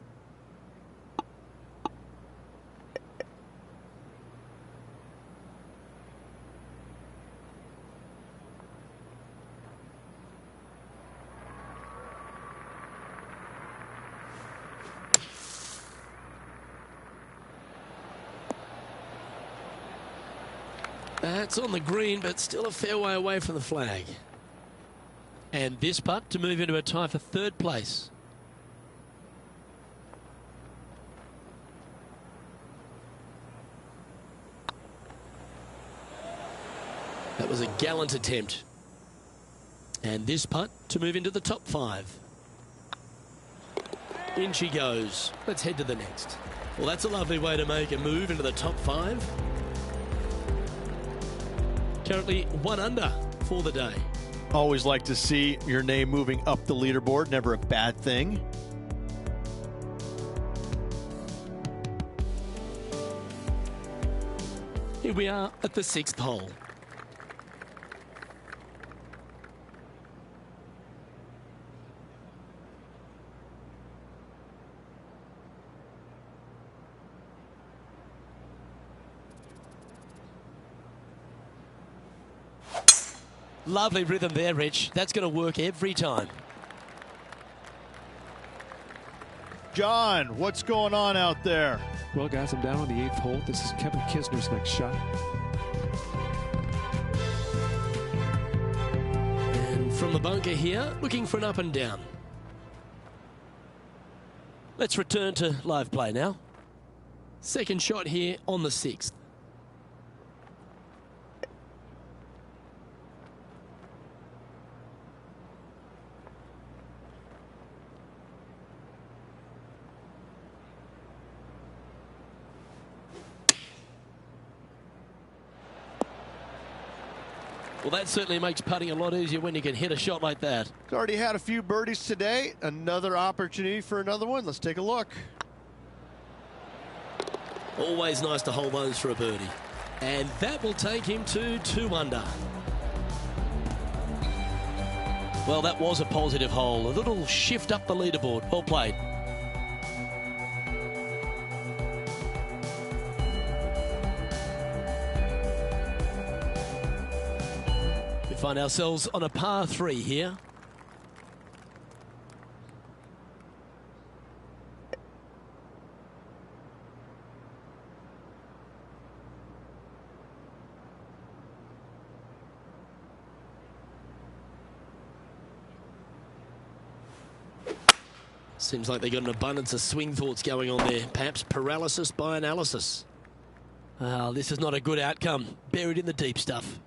That's on the green, but still a fair way away from the flag. And this putt to move into a tie for third place. That was a gallant attempt. And this putt to move into the top 5. In she goes. Let's head to the next. Well, that's a lovely way to make a move into the top 5. Currently 1 under for the day. Always like to see your name moving up the leaderboard. Never a bad thing. Here we are at the 6th hole. Lovely rhythm there, Rich. That's going to work every time. John, what's going on out there? Well, guys, I'm down on the 8th hole. This is Kevin Kisner's next shot. And from the bunker here, looking for an up and down. Let's return to live play now. Second shot here on the 6th. Well, that certainly makes putting a lot easier when you can hit a shot like that. He's already had a few birdies today. Another opportunity for another one. Let's take a look. Always nice to hold those for a birdie. And that will take him to 2 under. Well, that was a positive hole. A little shift up the leaderboard. Well played. We find ourselves on a par 3 here. Seems like they've got an abundance of swing thoughts going on there. Perhaps paralysis by analysis. Oh, this is not a good outcome. Buried in the deep stuff.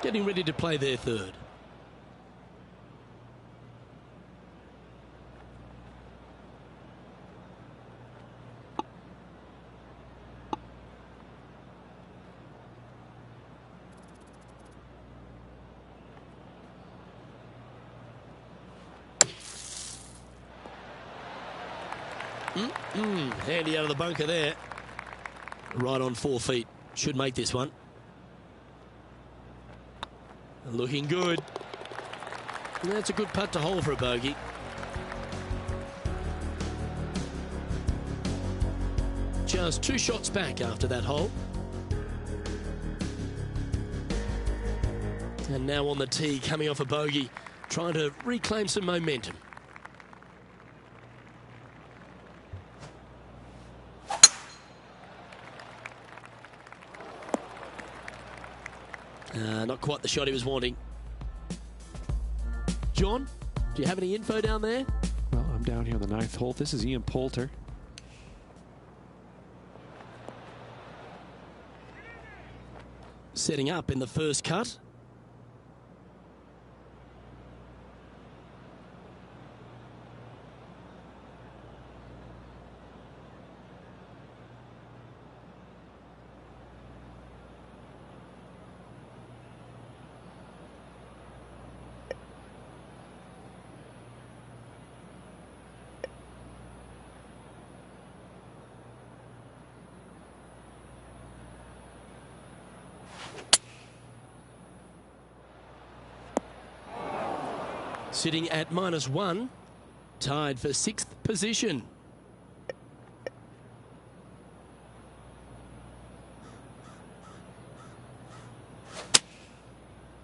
Getting ready to play their third. Handy out of the bunker there. Right on 4 feet. Should make this one. Looking good. And that's a good putt to hole for a bogey. Just 2 shots back after that hole. And now on the tee, coming off a bogey, trying to reclaim some momentum. Not quite the shot he was wanting. John, do you have any info down there? Well, I'm down here on the 9th hole. This is Ian Poulter. Setting up in the first cut. Sitting at -1, tied for 6th position.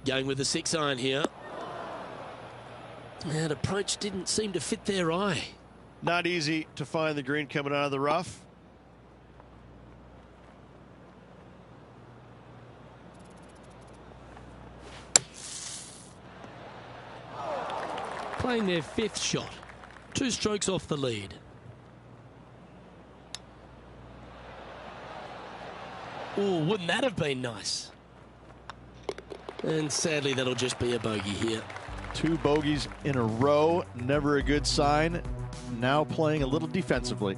Going with the 6-iron here. That approach didn't seem to fit their eye. Not easy to find the green coming out of the rough. Playing their 5th shot. 2 strokes off the lead. Oh, wouldn't that have been nice? And sadly, that'll just be a bogey here. 2 bogeys in a row, never a good sign. Now playing a little defensively.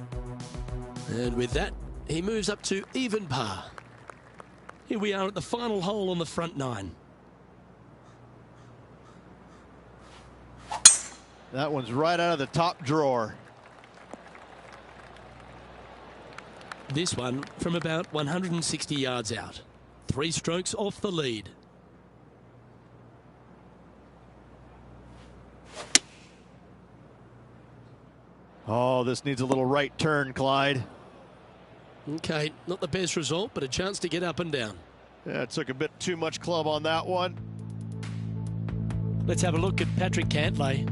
And with that, he moves up to even par. Here we are at the final hole on the front 9. That one's right out of the top drawer. This one from about 160 yards out. 3 strokes off the lead. Oh, this needs a little right turn, Clyde. Okay, not the best result, but a chance to get up and down. Yeah, it took a bit too much club on that one. Let's have a look at Patrick Cantlay.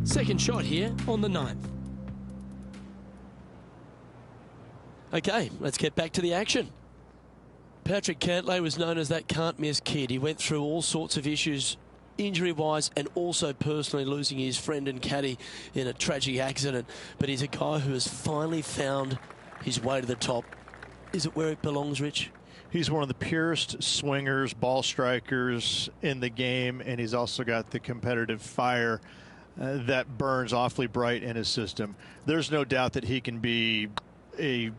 2nd shot here on the 9th. Okay, let's get back to the action. Patrick Cantlay was known as that can't-miss kid. He went through all sorts of issues, injury-wise and also personally, losing his friend and caddy in a tragic accident. But he's a guy who has finally found his way to the top. Is it where it belongs, Rich? He's one of the purest swingers, ball strikers in the game, and he's also got the competitive fire that burns awfully bright in his system. There's no doubt that he can be a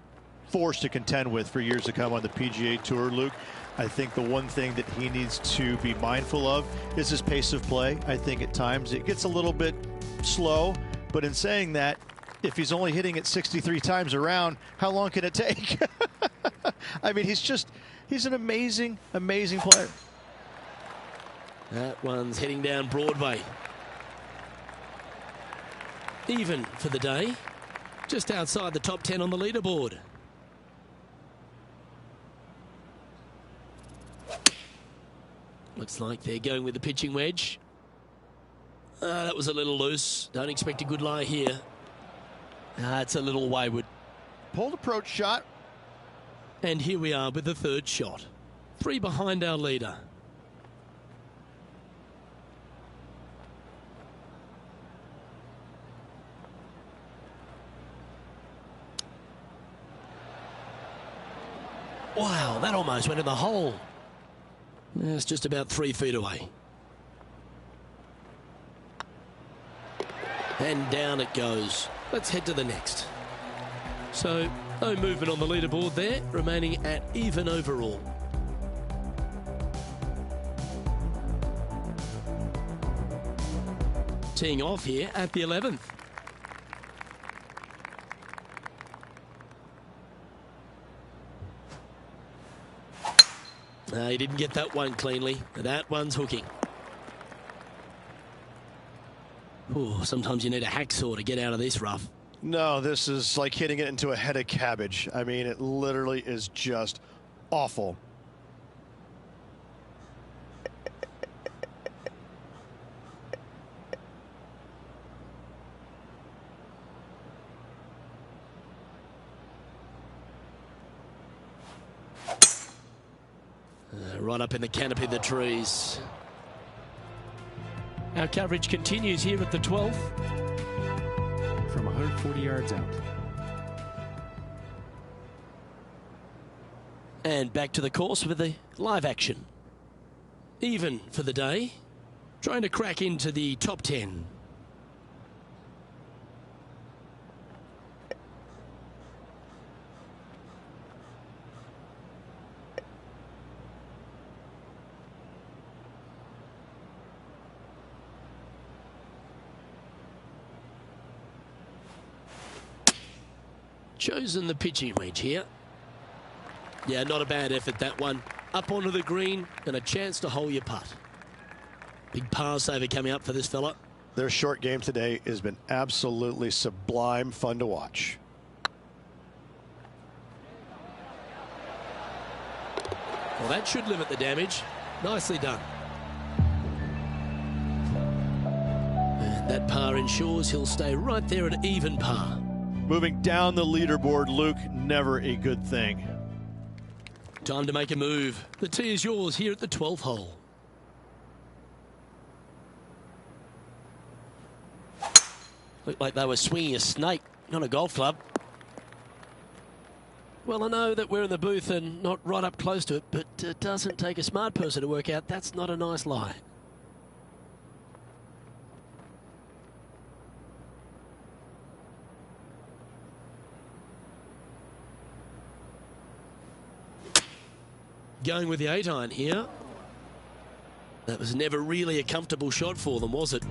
force to contend with for years to come on the PGA Tour, Luke. I think the one thing that he needs to be mindful of is his pace of play. I think at times it gets a little bit slow, but in saying that, if he's only hitting it 63 times around, how long can it take? I mean, he's an amazing, amazing player. That one's heading down Broadway. Even for the day, just outside the top 10 on the leaderboard. Looks like they're going with the pitching wedge. That was a little loose. Don't expect a good lie here. It's a little wayward. Pulled approach shot. And here we are with the 3rd shot. 3 behind our leader. Wow, that almost went in the hole. It's just about 3 feet away. And down it goes. Let's head to the next. So, no movement on the leaderboard there, remaining at even overall. Teeing off here at the 11th. He didn't get that one cleanly. That one's hooking. Ooh, sometimes you need a hacksaw to get out of this rough. No, this is like hitting it into a head of cabbage. I mean, it literally is just awful. Right up in the canopy of the trees. Our coverage continues here at the 12th. From 140 yards out. And back to the course with the live action. Even for the day. Trying to crack into the top 10. Chosen the pitching wedge here. Yeah, not a bad effort, that one. Up onto the green and a chance to hole your putt. Big par saver coming up for this fella. Their short game today has been absolutely sublime fun to watch. Well, that should limit the damage. Nicely done. And that par ensures he'll stay right there at even par. Moving down the leaderboard, Luke, never a good thing. Time to make a move. The tee is yours here at the 12th hole. Looked like they were swinging a snake, not a golf club. Well, I know that we're in the booth and not right up close to it, but it doesn't take a smart person to work out that's not a nice lie. Going with the 8-iron here. That was never really a comfortable shot for them, was it?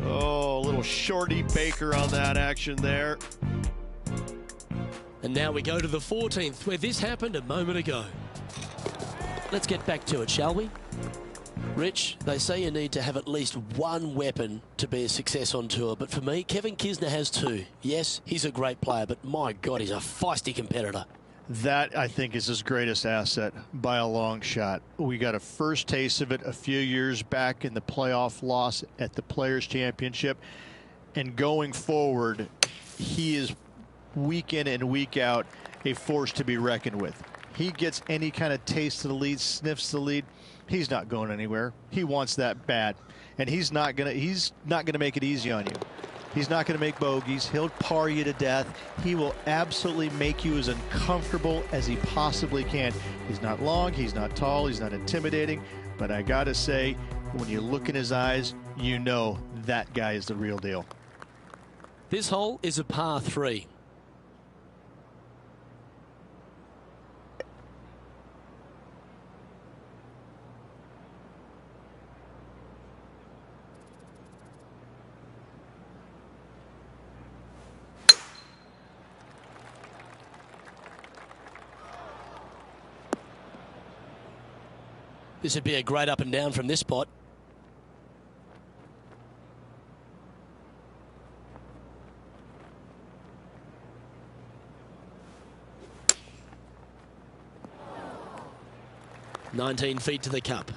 Oh, a little shorty Baker on that action there. And now we go to the 14th, where this happened a moment ago. Let's get back to it, shall we? Rich, they say you need to have at least one weapon to be a success on tour, but for me, Kevin Kisner has two. Yes, he's a great player, but my God, he's a feisty competitor. That, I think, is his greatest asset by a long shot. We got a first taste of it a few years back in the playoff loss at the Players' Championship. And going forward, he is week in and week out a force to be reckoned with. He gets any kind of taste of the lead, sniffs the lead, he's not going anywhere. He wants that bad. And he's not gonna make it easy on you. He's not going to make bogeys. He'll par you to death. He will absolutely make you as uncomfortable as he possibly can. He's not long. He's not tall. He's not intimidating. But I got to say, when you look in his eyes, you know that guy is the real deal. This hole is a par 3. This would be a great up and down from this spot. "19 feet to the cup."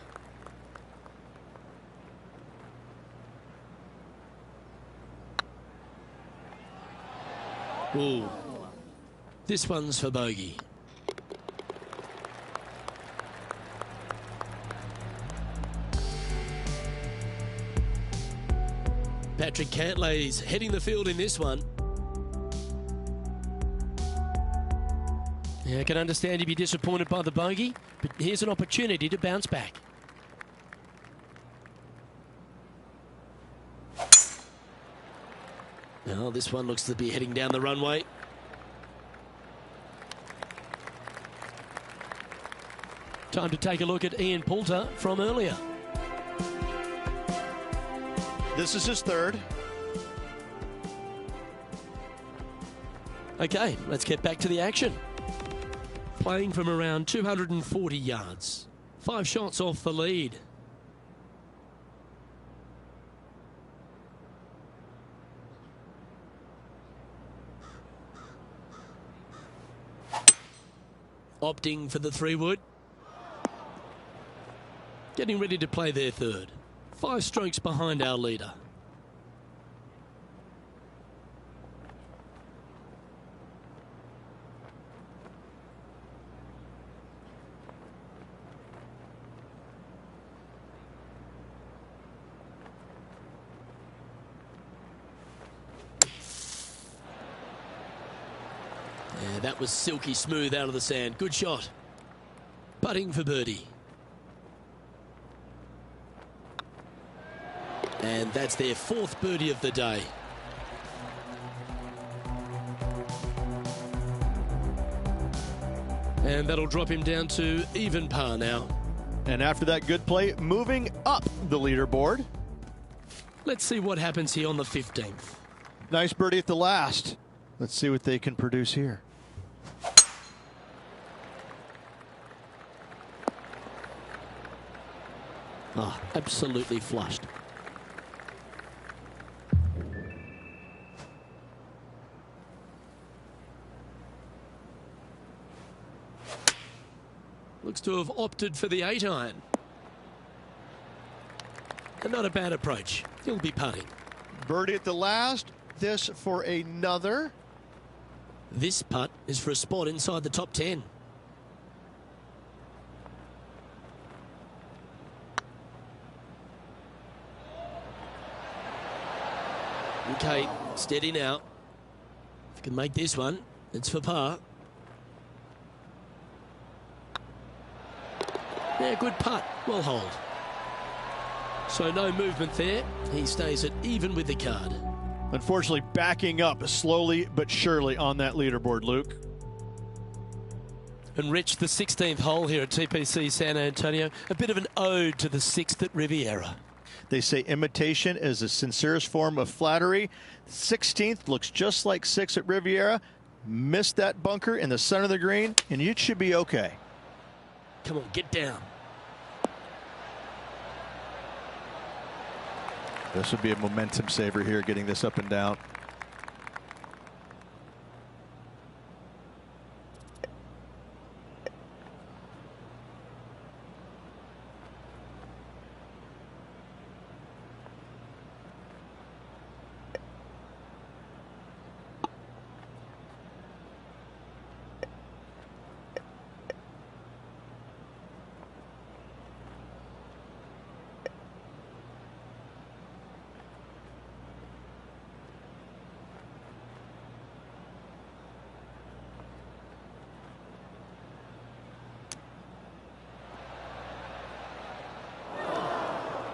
Ooh. This one's for bogey. Patrick Cantlay's heading the field in this one. Yeah, I can understand you'd be disappointed by the bogey, but here's an opportunity to bounce back. Now, this one looks to be heading down the runway. Time to take a look at Ian Poulter from earlier. This is his third. Okay, let's get back to the action. Playing from around 240 yards. 5 shots off the lead. Opting for the 3-wood. Getting ready to play their third. 5 strokes behind our leader. Yeah, that was silky smooth out of the sand. Good shot. Putting for birdie. And that's their 4th birdie of the day. And that'll drop him down to even par now. And after that good play, moving up the leaderboard. Let's see what happens here on the 15th. Nice birdie at the last. Let's see what they can produce here. Oh, absolutely flushed. Looks to have opted for the 8-iron. And not a bad approach. He'll be putting. Birdie at the last. This for another. This putt is for a spot inside the top 10. Okay, steady now. If you can make this one, it's for par. Yeah, good putt. Well hold. So no movement there. He stays at even with the card. Unfortunately, backing up slowly but surely on that leaderboard, Luke. And Rich, the 16th hole here at TPC San Antonio, a bit of an ode to the 6th at Riviera. They say imitation is the sincerest form of flattery. 16th looks just like 6 at Riviera. Missed that bunker in the center of the green, and you should be okay. Come on, get down. This would be a momentum saver here, getting this up and down.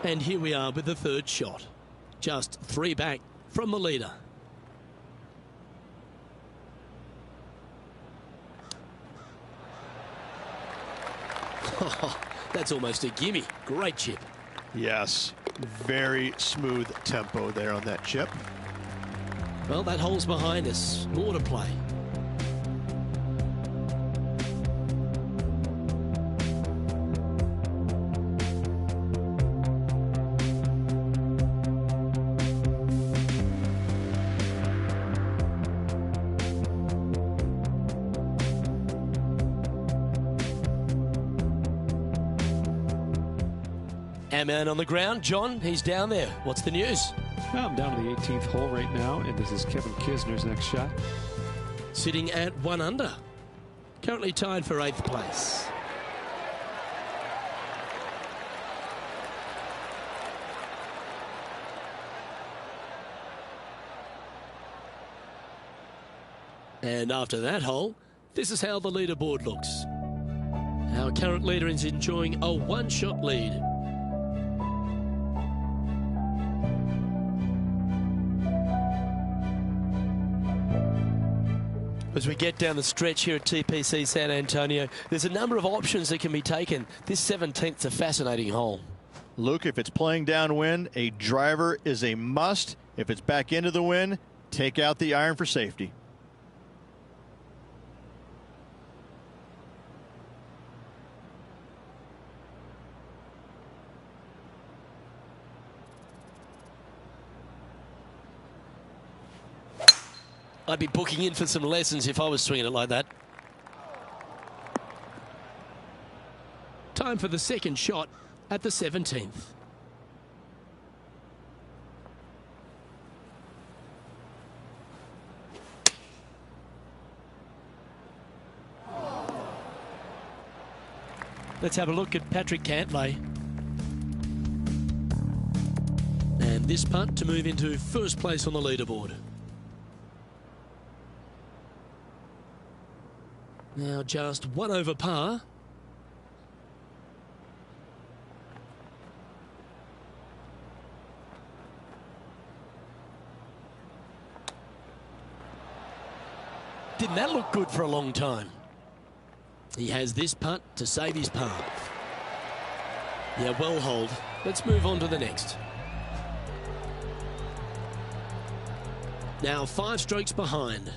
And here we are with the third shot. Just 3 back from the leader. That's almost a gimme. Great chip. Yes, very smooth tempo there on that chip. Well, that hole's behind us. More to play. Our man on the ground, John, he's down there. What's the news? Well, I'm down to the 18th hole right now, and this is Kevin Kisner's next shot. Sitting at 1 under. Currently tied for 8th place. And after that hole, this is how the leaderboard looks. Our current leader is enjoying a 1-shot lead. As we get down the stretch here at TPC San Antonio, there's a number of options that can be taken. This 17th's a fascinating hole. Luke, if it's playing downwind, a driver is a must. If it's back into the wind, take out the iron for safety. I'd be booking in for some lessons if I was swinging it like that. Time for the second shot at the 17th. Let's have a look at Patrick Cantlay. And this putt to move into first place on the leaderboard. Now just 1 over par. Didn't that look good for a long time? He has this putt to save his par. Yeah, well hold. Let's move on to the next. Now 5 strokes behind.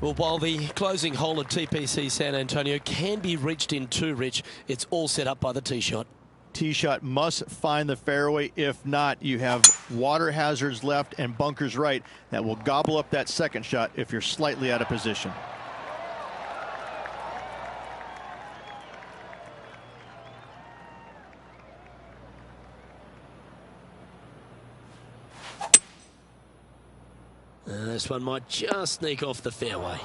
Well, while the closing hole at TPC San Antonio can be reached in two, Rich, it's all set up by the tee shot. Tee shot must find the fairway. If not, you have water hazards left and bunkers right that will gobble up that second shot if you're slightly out of position. This one might just sneak off the fairway.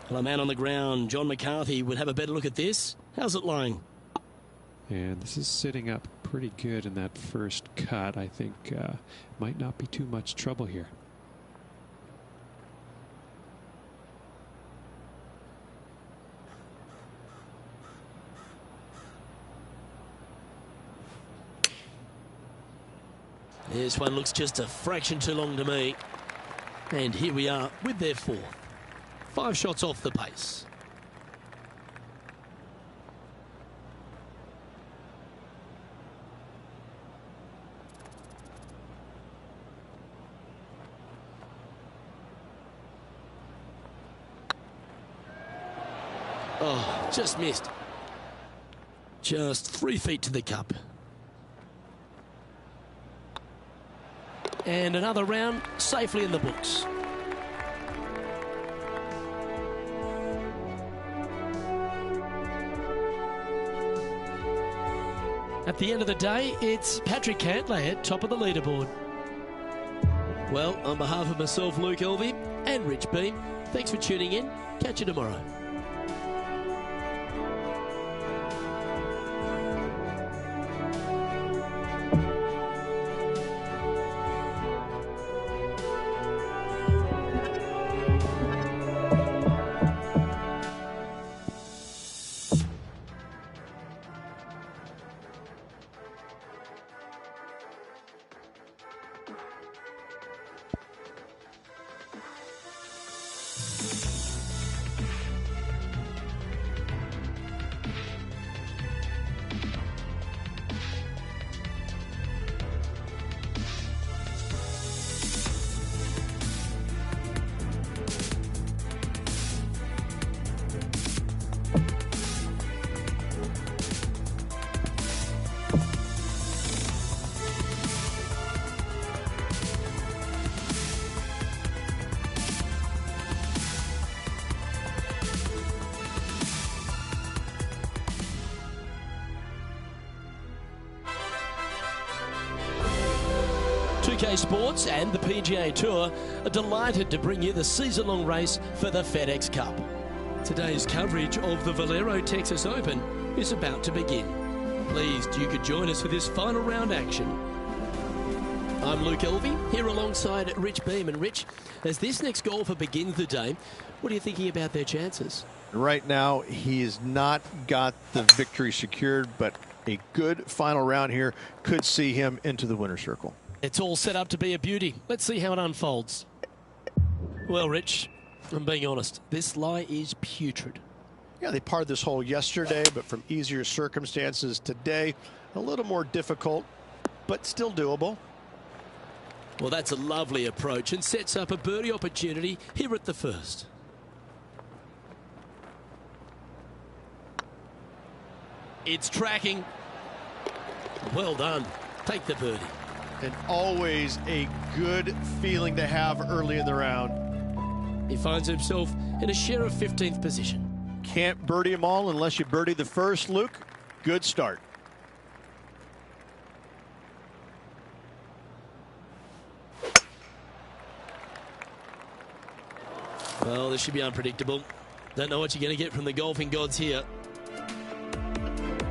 Well, a man on the ground, John McCarthy, would have a better look at this. How's it lying? And this is sitting up pretty good in that first cut. I think might not be too much trouble here. This one looks just a fraction too long to me. And here we are with their fourth. 5 shots off the pace. Oh, just missed. Just 3 feet to the cup. And another round safely in the books. At the end of the day, it's Patrick Cantlay at top of the leaderboard. Well, on behalf of myself, Luke Elvey, and Rich Beam, thanks for tuning in. Catch you tomorrow. UK Sports and the PGA Tour are delighted to bring you the season-long race for the FedEx Cup. Today's coverage of the Valero Texas Open is about to begin. Pleased you could join us for this final round action. I'm Luke Elvey, here alongside Rich Beam. And Rich, as this next golfer begins the day, what are you thinking about their chances? Right now, he has not got the victory secured, but a good final round here could see him into the winner's circle. It's all set up to be a beauty. Let's see how it unfolds. Well, Rich, I'm being honest, this lie is putrid. Yeah, they parred this hole yesterday, but from easier circumstances today, a little more difficult, but still doable. Well, that's a lovely approach and sets up a birdie opportunity here at the first. It's tracking. Well done. Take the birdie. And always a good feeling to have early in the round. He finds himself in a share of 15th position. Can't birdie them all unless you birdie the first, Luke. Good start. Well, this should be unpredictable. Don't know what you're going to get from the golfing gods here.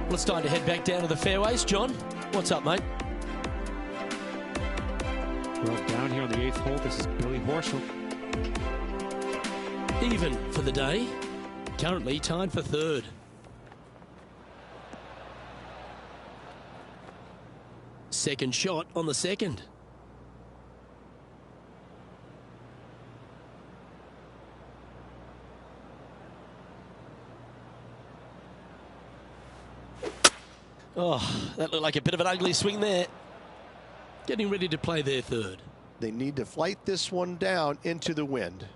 Well, it's time to head back down to the fairways. John, what's up, mate? Well, down here on the 8th hole, this is Billy Horschel. Even for the day. Currently tied for third. Second shot on the second. Oh, that looked like a bit of an ugly swing there. Getting ready to play their third. They need to flight this one down into the wind.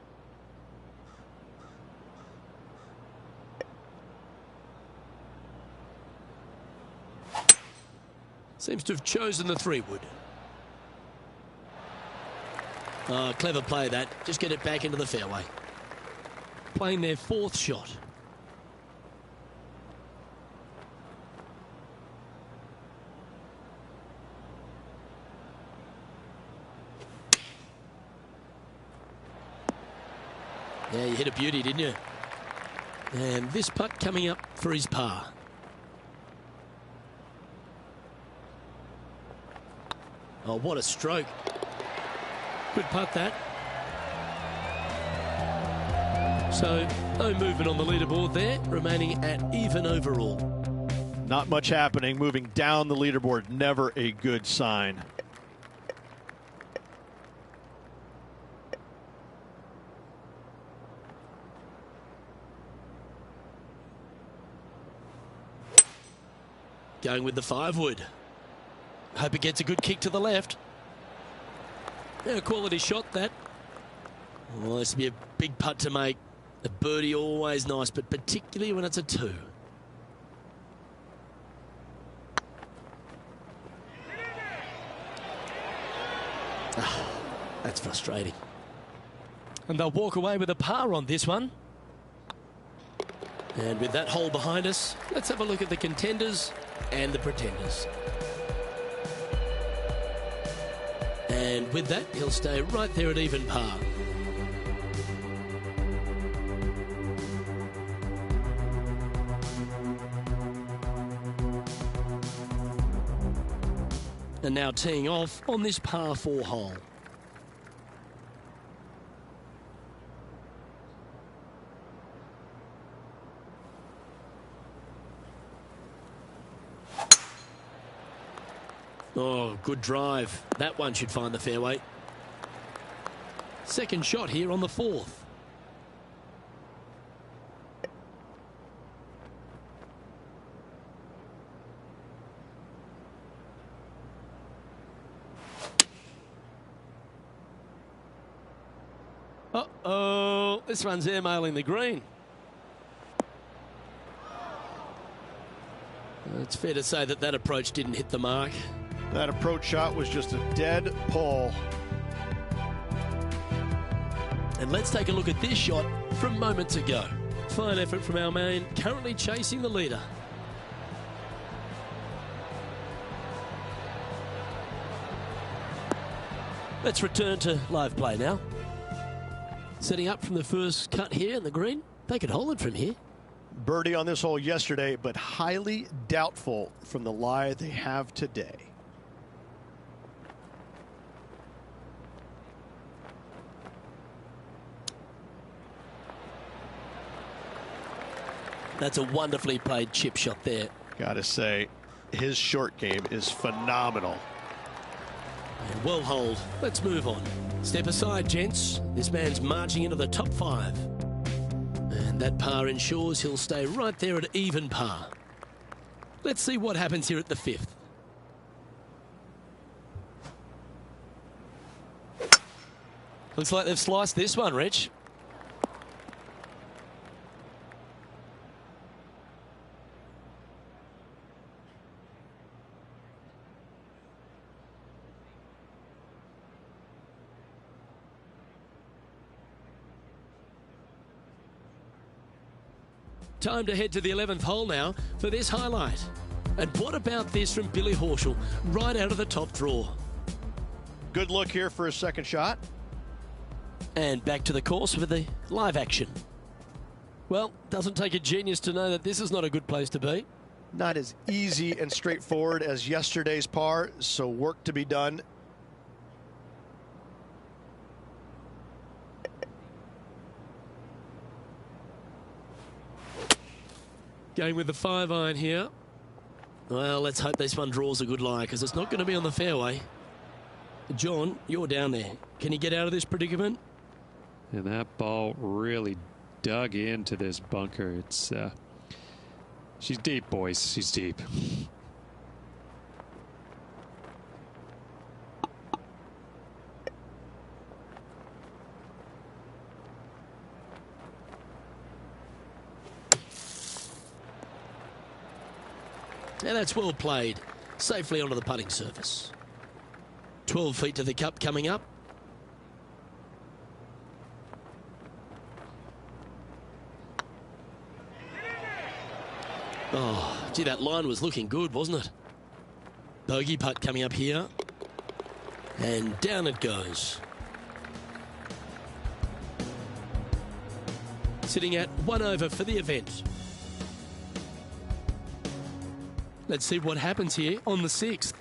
Seems to have chosen the 3-wood. Oh, clever play that. Just get it back into the fairway. Playing their 4th shot. Yeah, you hit a beauty, didn't you? And this putt coming up for his par. Oh, what a stroke. Good putt, that. So, no movement on the leaderboard there, remaining at even overall. Not much happening. Moving down the leaderboard, never a good sign. Going with the 5-wood. Hope it gets a good kick to the left. Yeah, quality shot, that. Oh, this will be a big putt to make. A birdie always nice, but particularly when it's a 2. Oh, that's frustrating. And they'll walk away with a par on this one. And with that hole behind us, let's have a look at the contenders and the pretenders. And with that, he'll stay right there at even par. And now teeing off on this par 4 hole. Oh, good drive. That one should find the fairway. Second shot here on the 4th. Uh-oh, this one's airmailing the green. It's fair to say that that approach didn't hit the mark. That approach shot was just a dead pull. And let's take a look at this shot from moments ago. Fine effort from our man, currently chasing the leader. Let's return to live play now. Setting up from the first cut here in the green. They could hold it from here. Birdie on this hole yesterday, but highly doubtful from the lie they have today. That's a wonderfully played chip shot there. Gotta say, his short game is phenomenal. And well hold. Let's move on. Step aside, gents. This man's marching into the top 5. And that par ensures he'll stay right there at even par. Let's see what happens here at the 5th. Looks like they've sliced this one, Rich. Time to head to the 11th hole now for this highlight. And what about this from Billy Horschel, right out of the top draw? Good look here for his second shot. And back to the course with the live action. Well, doesn't take a genius to know that this is not a good place to be. Not as easy and straightforward as yesterday's par, so work to be done. Going with the 5-iron here. Well, let's hope this one draws a good lie, because it's not going to be on the fairway. John, you're down there. Can you get out of this predicament? And that ball really dug into this bunker. It's she's deep, boys. She's deep. Yeah, that's well played. safely onto the putting surface. 12 feet to the cup coming up. Oh, gee, that line was looking good, wasn't it? Bogey putt coming up here. And down it goes. Sitting at 1 over for the event. Let's see what happens here on the 6th.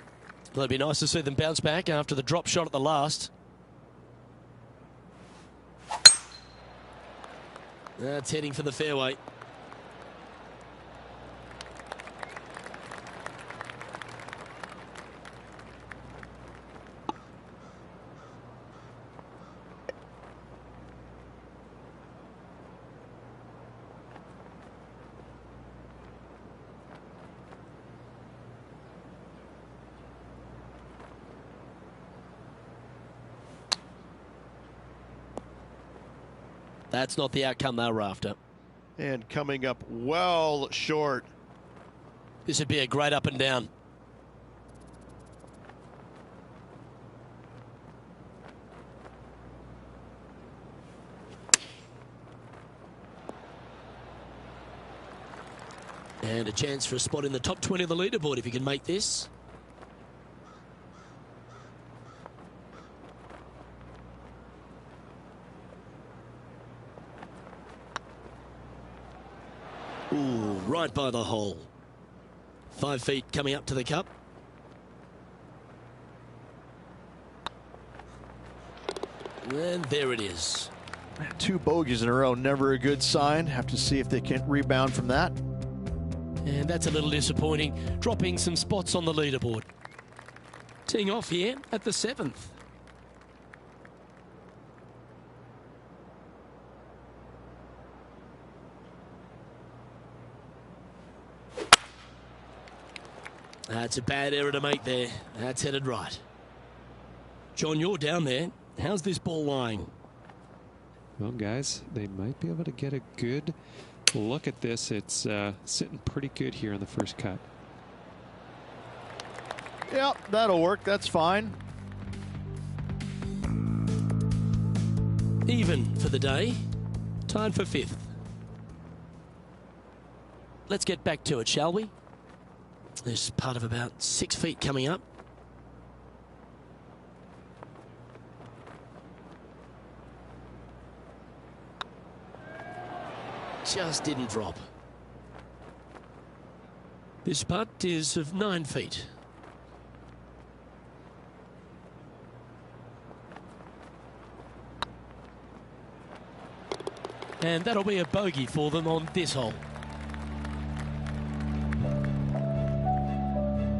It'll be nice to see them bounce back after the drop shot at the last. That's heading for the fairway. That's not the outcome they were after. And coming up well short. This would be a great up and down. And a chance for a spot in the top 20 of the leaderboard if you can make this. Ooh, right by the hole. 5 feet coming up to the cup. And there it is. 2 bogeys in a row, never a good sign. Have to see if they can rebound from that. And that's a little disappointing, dropping some spots on the leaderboard. Teeing off here at the 7th. That's a bad error to make there. That's headed right. John, you're down there. How's this ball lying? Well, guys, they might be able to get a good look at this. It's sitting pretty good here on the first cut. Yep, that'll work. That's fine. Even for the day. Tied for 5th. Let's get back to it, shall we? There's part of about 6 feet coming up. Just didn't drop. This putt is of 9 feet. And that'll be a bogey for them on this hole.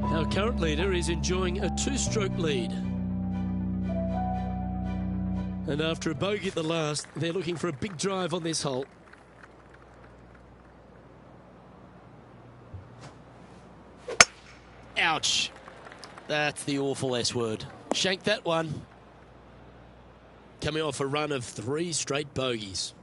Our current leader is enjoying a 2-stroke lead. And after a bogey at the last, they're looking for a big drive on this hole. Ouch. That's the awful S word. Shanked that one. Coming off a run of 3 straight bogeys.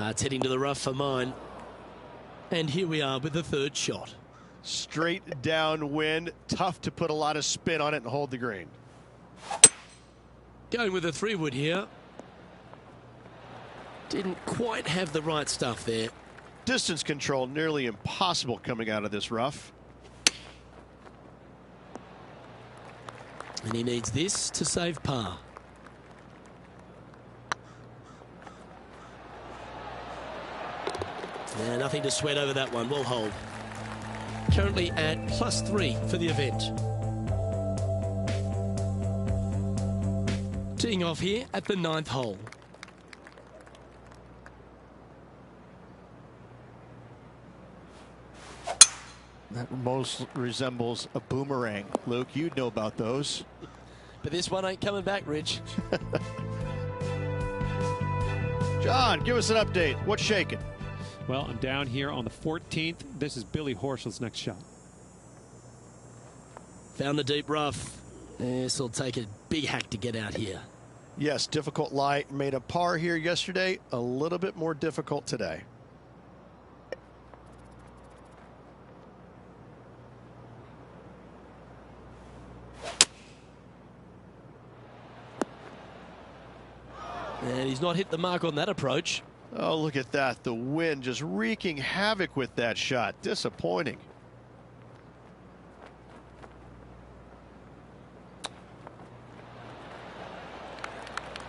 It's heading to the rough for mine. And here we are with the 3rd shot. Straight downwind. Tough to put a lot of spin on it and hold the green. Going with a 3-wood here. Didn't quite have the right stuff there. Distance control nearly impossible coming out of this rough. And he needs this to save par. Yeah, nothing to sweat over that one. We'll hold. Currently at +3 for the event. Teeing off here at the 9th hole. That most resembles a boomerang. Luke, you'd know about those. But this one ain't coming back, Rich. John, give us an update. What's shaking? Well, I'm down here on the 14th. This is Billy Horschel's next shot. Found the deep rough. This will take a big hack to get out here. Yes, difficult lie. Made a par here yesterday. A little bit more difficult today. And he's not hit the mark on that approach. Oh, look at that. The wind just wreaking havoc with that shot. Disappointing.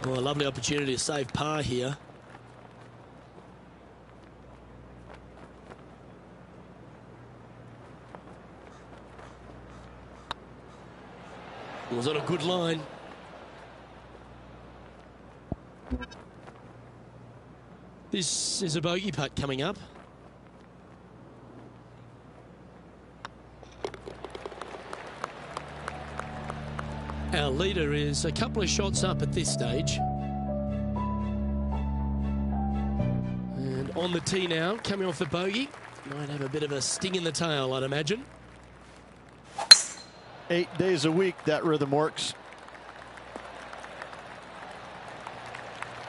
Well, a lovely opportunity to save par here. It was on a good line. This is a bogey putt coming up. Our leader is a couple of shots up at this stage. And on the tee now, coming off the bogey. Might have a bit of a sting in the tail, I'd imagine. 8 days a week, that rhythm works.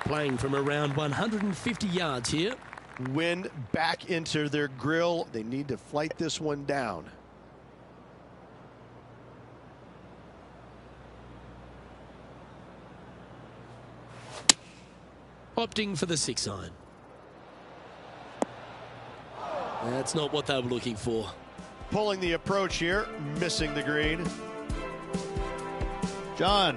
Playing from around 150 yards here. Wind back into their grill. They need to flight this one down. Opting for the 6-iron. That's not what they were looking for. Pulling the approach here, missing the green. John,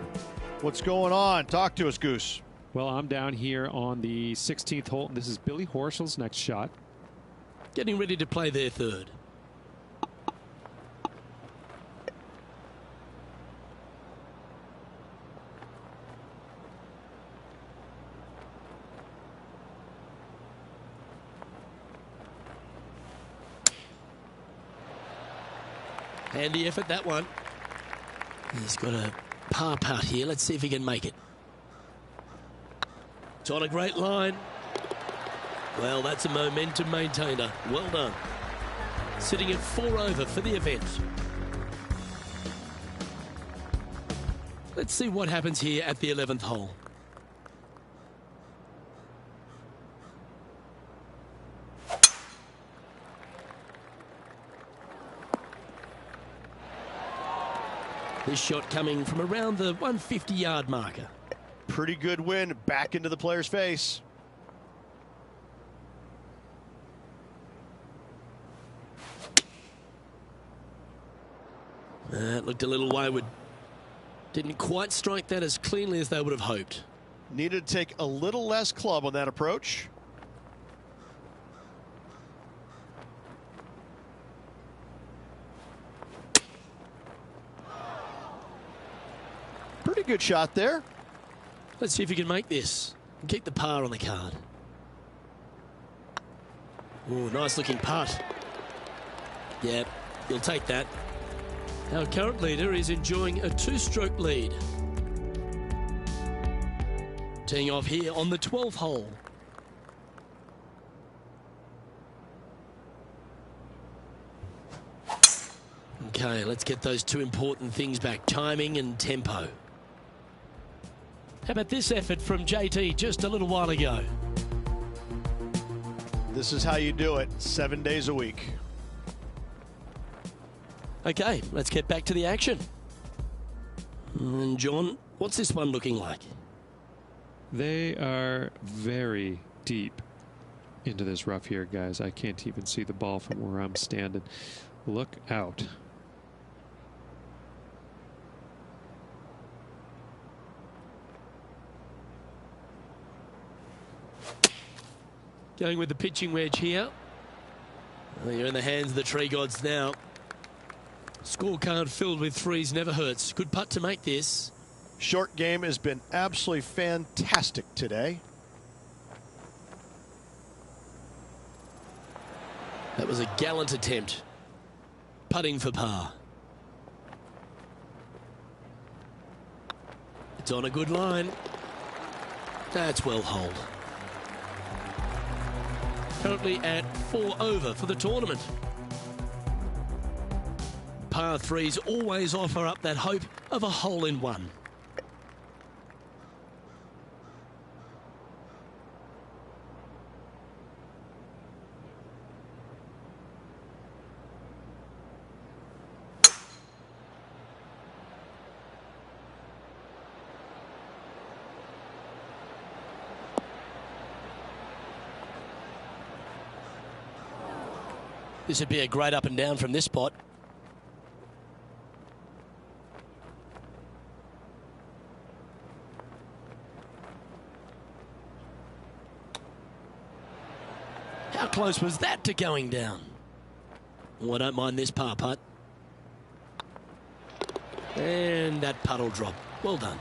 what's going on? Talk to us, Goose. Well, I'm down here on the 16th hole. This is Billy Horschel's next shot. Getting ready to play their third. Handy effort, that one. He's got a par putt here. Let's see if he can make it. It's on a great line. Well, that's a momentum maintainer. Well done. Sitting at 4 over for the event. Let's see what happens here at the 11th hole. This shot coming from around the 150-yard marker. Pretty good wind back into the player's face. It looked a little wayward. Didn't quite strike that as cleanly as they would have hoped. Needed to take a little less club on that approach. Pretty good shot there. Let's see if he can make this and keep the par on the card. Oh, nice looking putt. Yeah, you'll take that. Our current leader is enjoying a 2-stroke lead. Teeing off here on the 12th hole. Okay, let's get those two important things back, timing and tempo. How about this effort from JT just a little while ago? This is how you do it 7 days a week. Okay, let's get back to the action. And John, what's this one looking like? They are very deep into this rough here, guys. I can't even see the ball from where I'm standing. Look out. Going with the pitching wedge here. Well, you're in the hands of the tree gods now. Scorecard filled with threes never hurts. Good putt to make this. Short game has been absolutely fantastic today. That was a gallant attempt. Putting for par. It's on a good line. That's well holed. currently at 4 over for the tournament. Par 3s always offer up that hope of a hole-in-one. This would be a great up and down from this spot. How close was that to going down? Oh, I don't mind this par putt. And that putt will drop. Well done.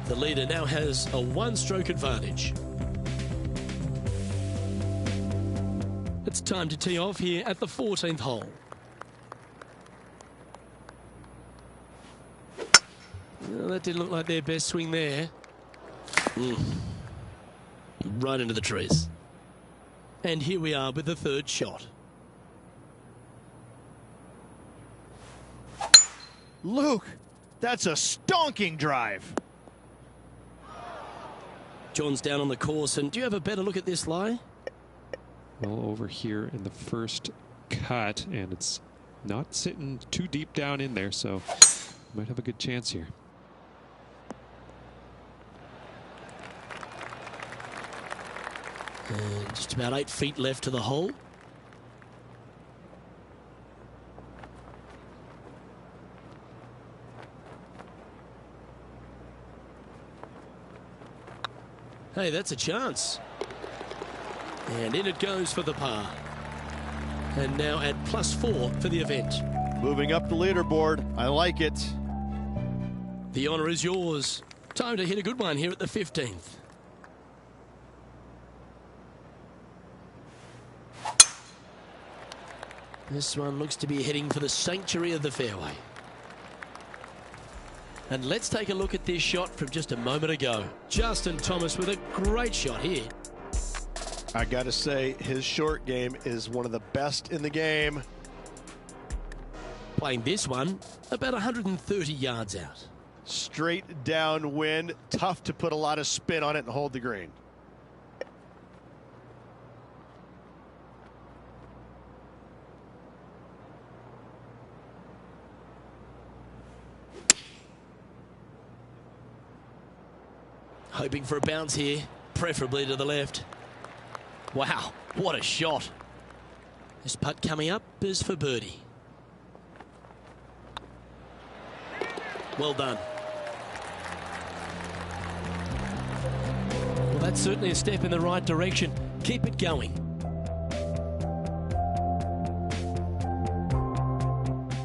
The leader now has a one-stroke advantage. It's time to tee off here at the 14th hole. Well, that didn't look like their best swing there. Right into the trees. And here we are with the third shot. Luke, that's a stonking drive. John's down on the course, and do you have a better look at this lie? Well, over here in the first cut, and it's not sitting too deep down in there, so might have a good chance here. And just about 8 feet left to the hole. Hey, that's a chance. And in it goes for the par. And now at +4 for the event. Moving up the leaderboard. I like it. The honour is yours. Time to hit a good one here at the 15th. This one looks to be heading for the sanctuary of the fairway. And let's take a look at this shot from just a moment ago. Justin Thomas with a great shot here. I got to say, his short game is one of the best in the game. Playing this one about 130 yards out. Straight downwind, tough to put a lot of spin on it and hold the green. Hoping for a bounce here, preferably to the left. Wow, what a shot. This putt coming up is for birdie. Well done. Well, that's certainly a step in the right direction. Keep it going.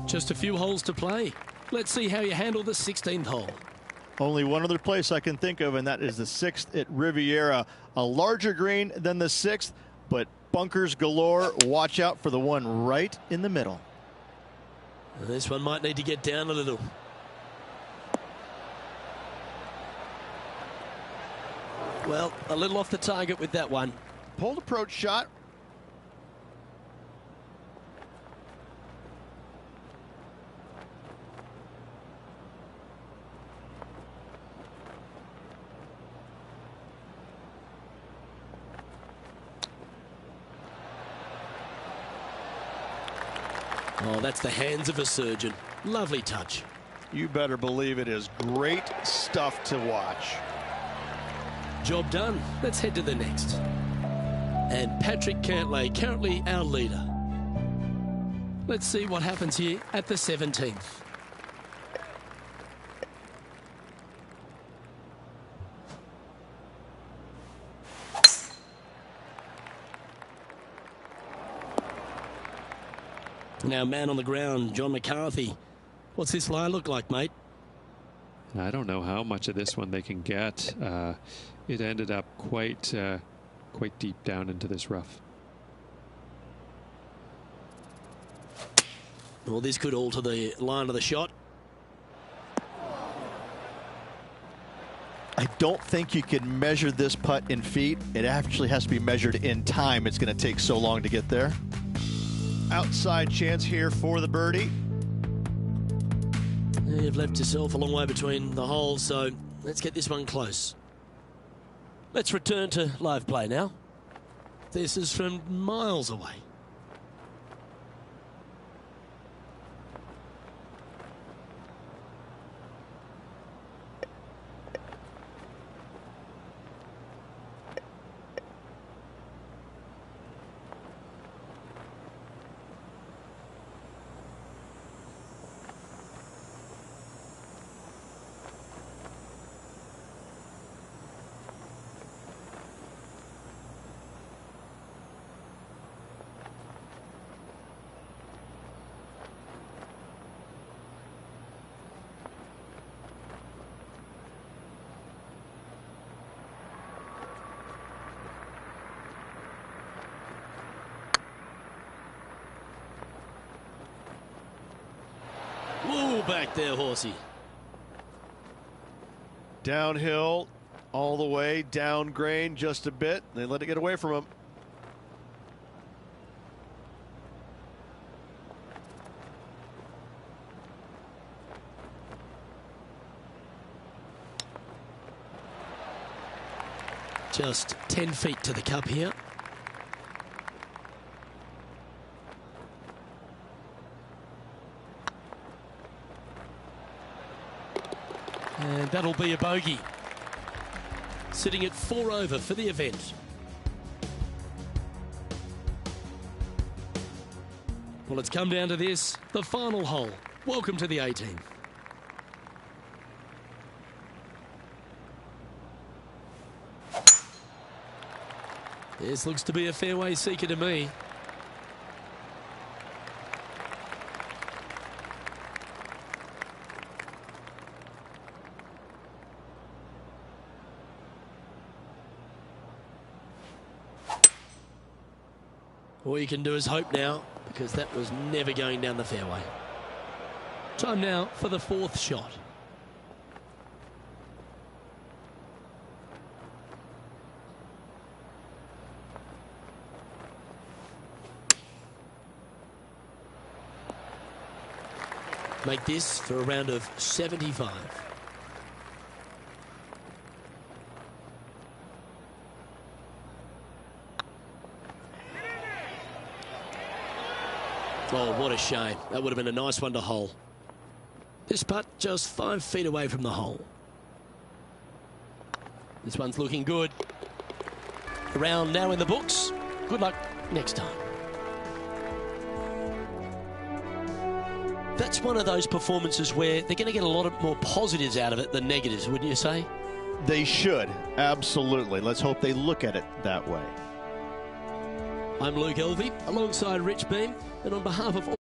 Just a few holes to play. Let's see how you handle the 16th hole. Only one other place I can think of, and that is the 6th at Riviera. A larger green than the 6th, but bunkers galore. Watch out for the one right in the middle. This one might need to get down a little. Well, a little off the target with that one. Pulled approach shot. Oh, that's the hands of a surgeon. Lovely touch. You better believe it is great stuff to watch. Job done. Let's head to the next. And Patrick Cantlay, currently our leader. Let's see what happens here at the 17th. Now, man on the ground, John McCarthy. What's this lie look like, mate? I don't know how much of this one they can get. It ended up quite deep down into this rough. Well, this could alter the line of the shot. I don't think you can measure this putt in feet. It actually has to be measured in time. It's going to take so long to get there. Outside chance here for the birdie. You've left yourself a long way between the holes, so let's get this one close. Let's return to live play now. This is from miles away. Whoa, back there, horsey. Downhill, all the way, down grain just a bit. They let it get away from him. Just 10 feet to the cup here. And that'll be a bogey. Sitting at 4 over for the event. Well, it's come down to this, the final hole. Welcome to the 18. This looks to be a fairway seeker to me. All you can do is hope now, because that was never going down the fairway. Time now for the 4th shot. Make this for a round of 75. Oh, what a shame. That would have been a nice one to hole. This putt just 5 feet away from the hole. This one's looking good. A round now in the books. Good luck next time. That's one of those performances where they're going to get a lot of more positives out of it than negatives, wouldn't you say? They should, absolutely. Let's hope they look at it that way. I'm Luke Elvey, alongside Rich Beam, and on behalf of all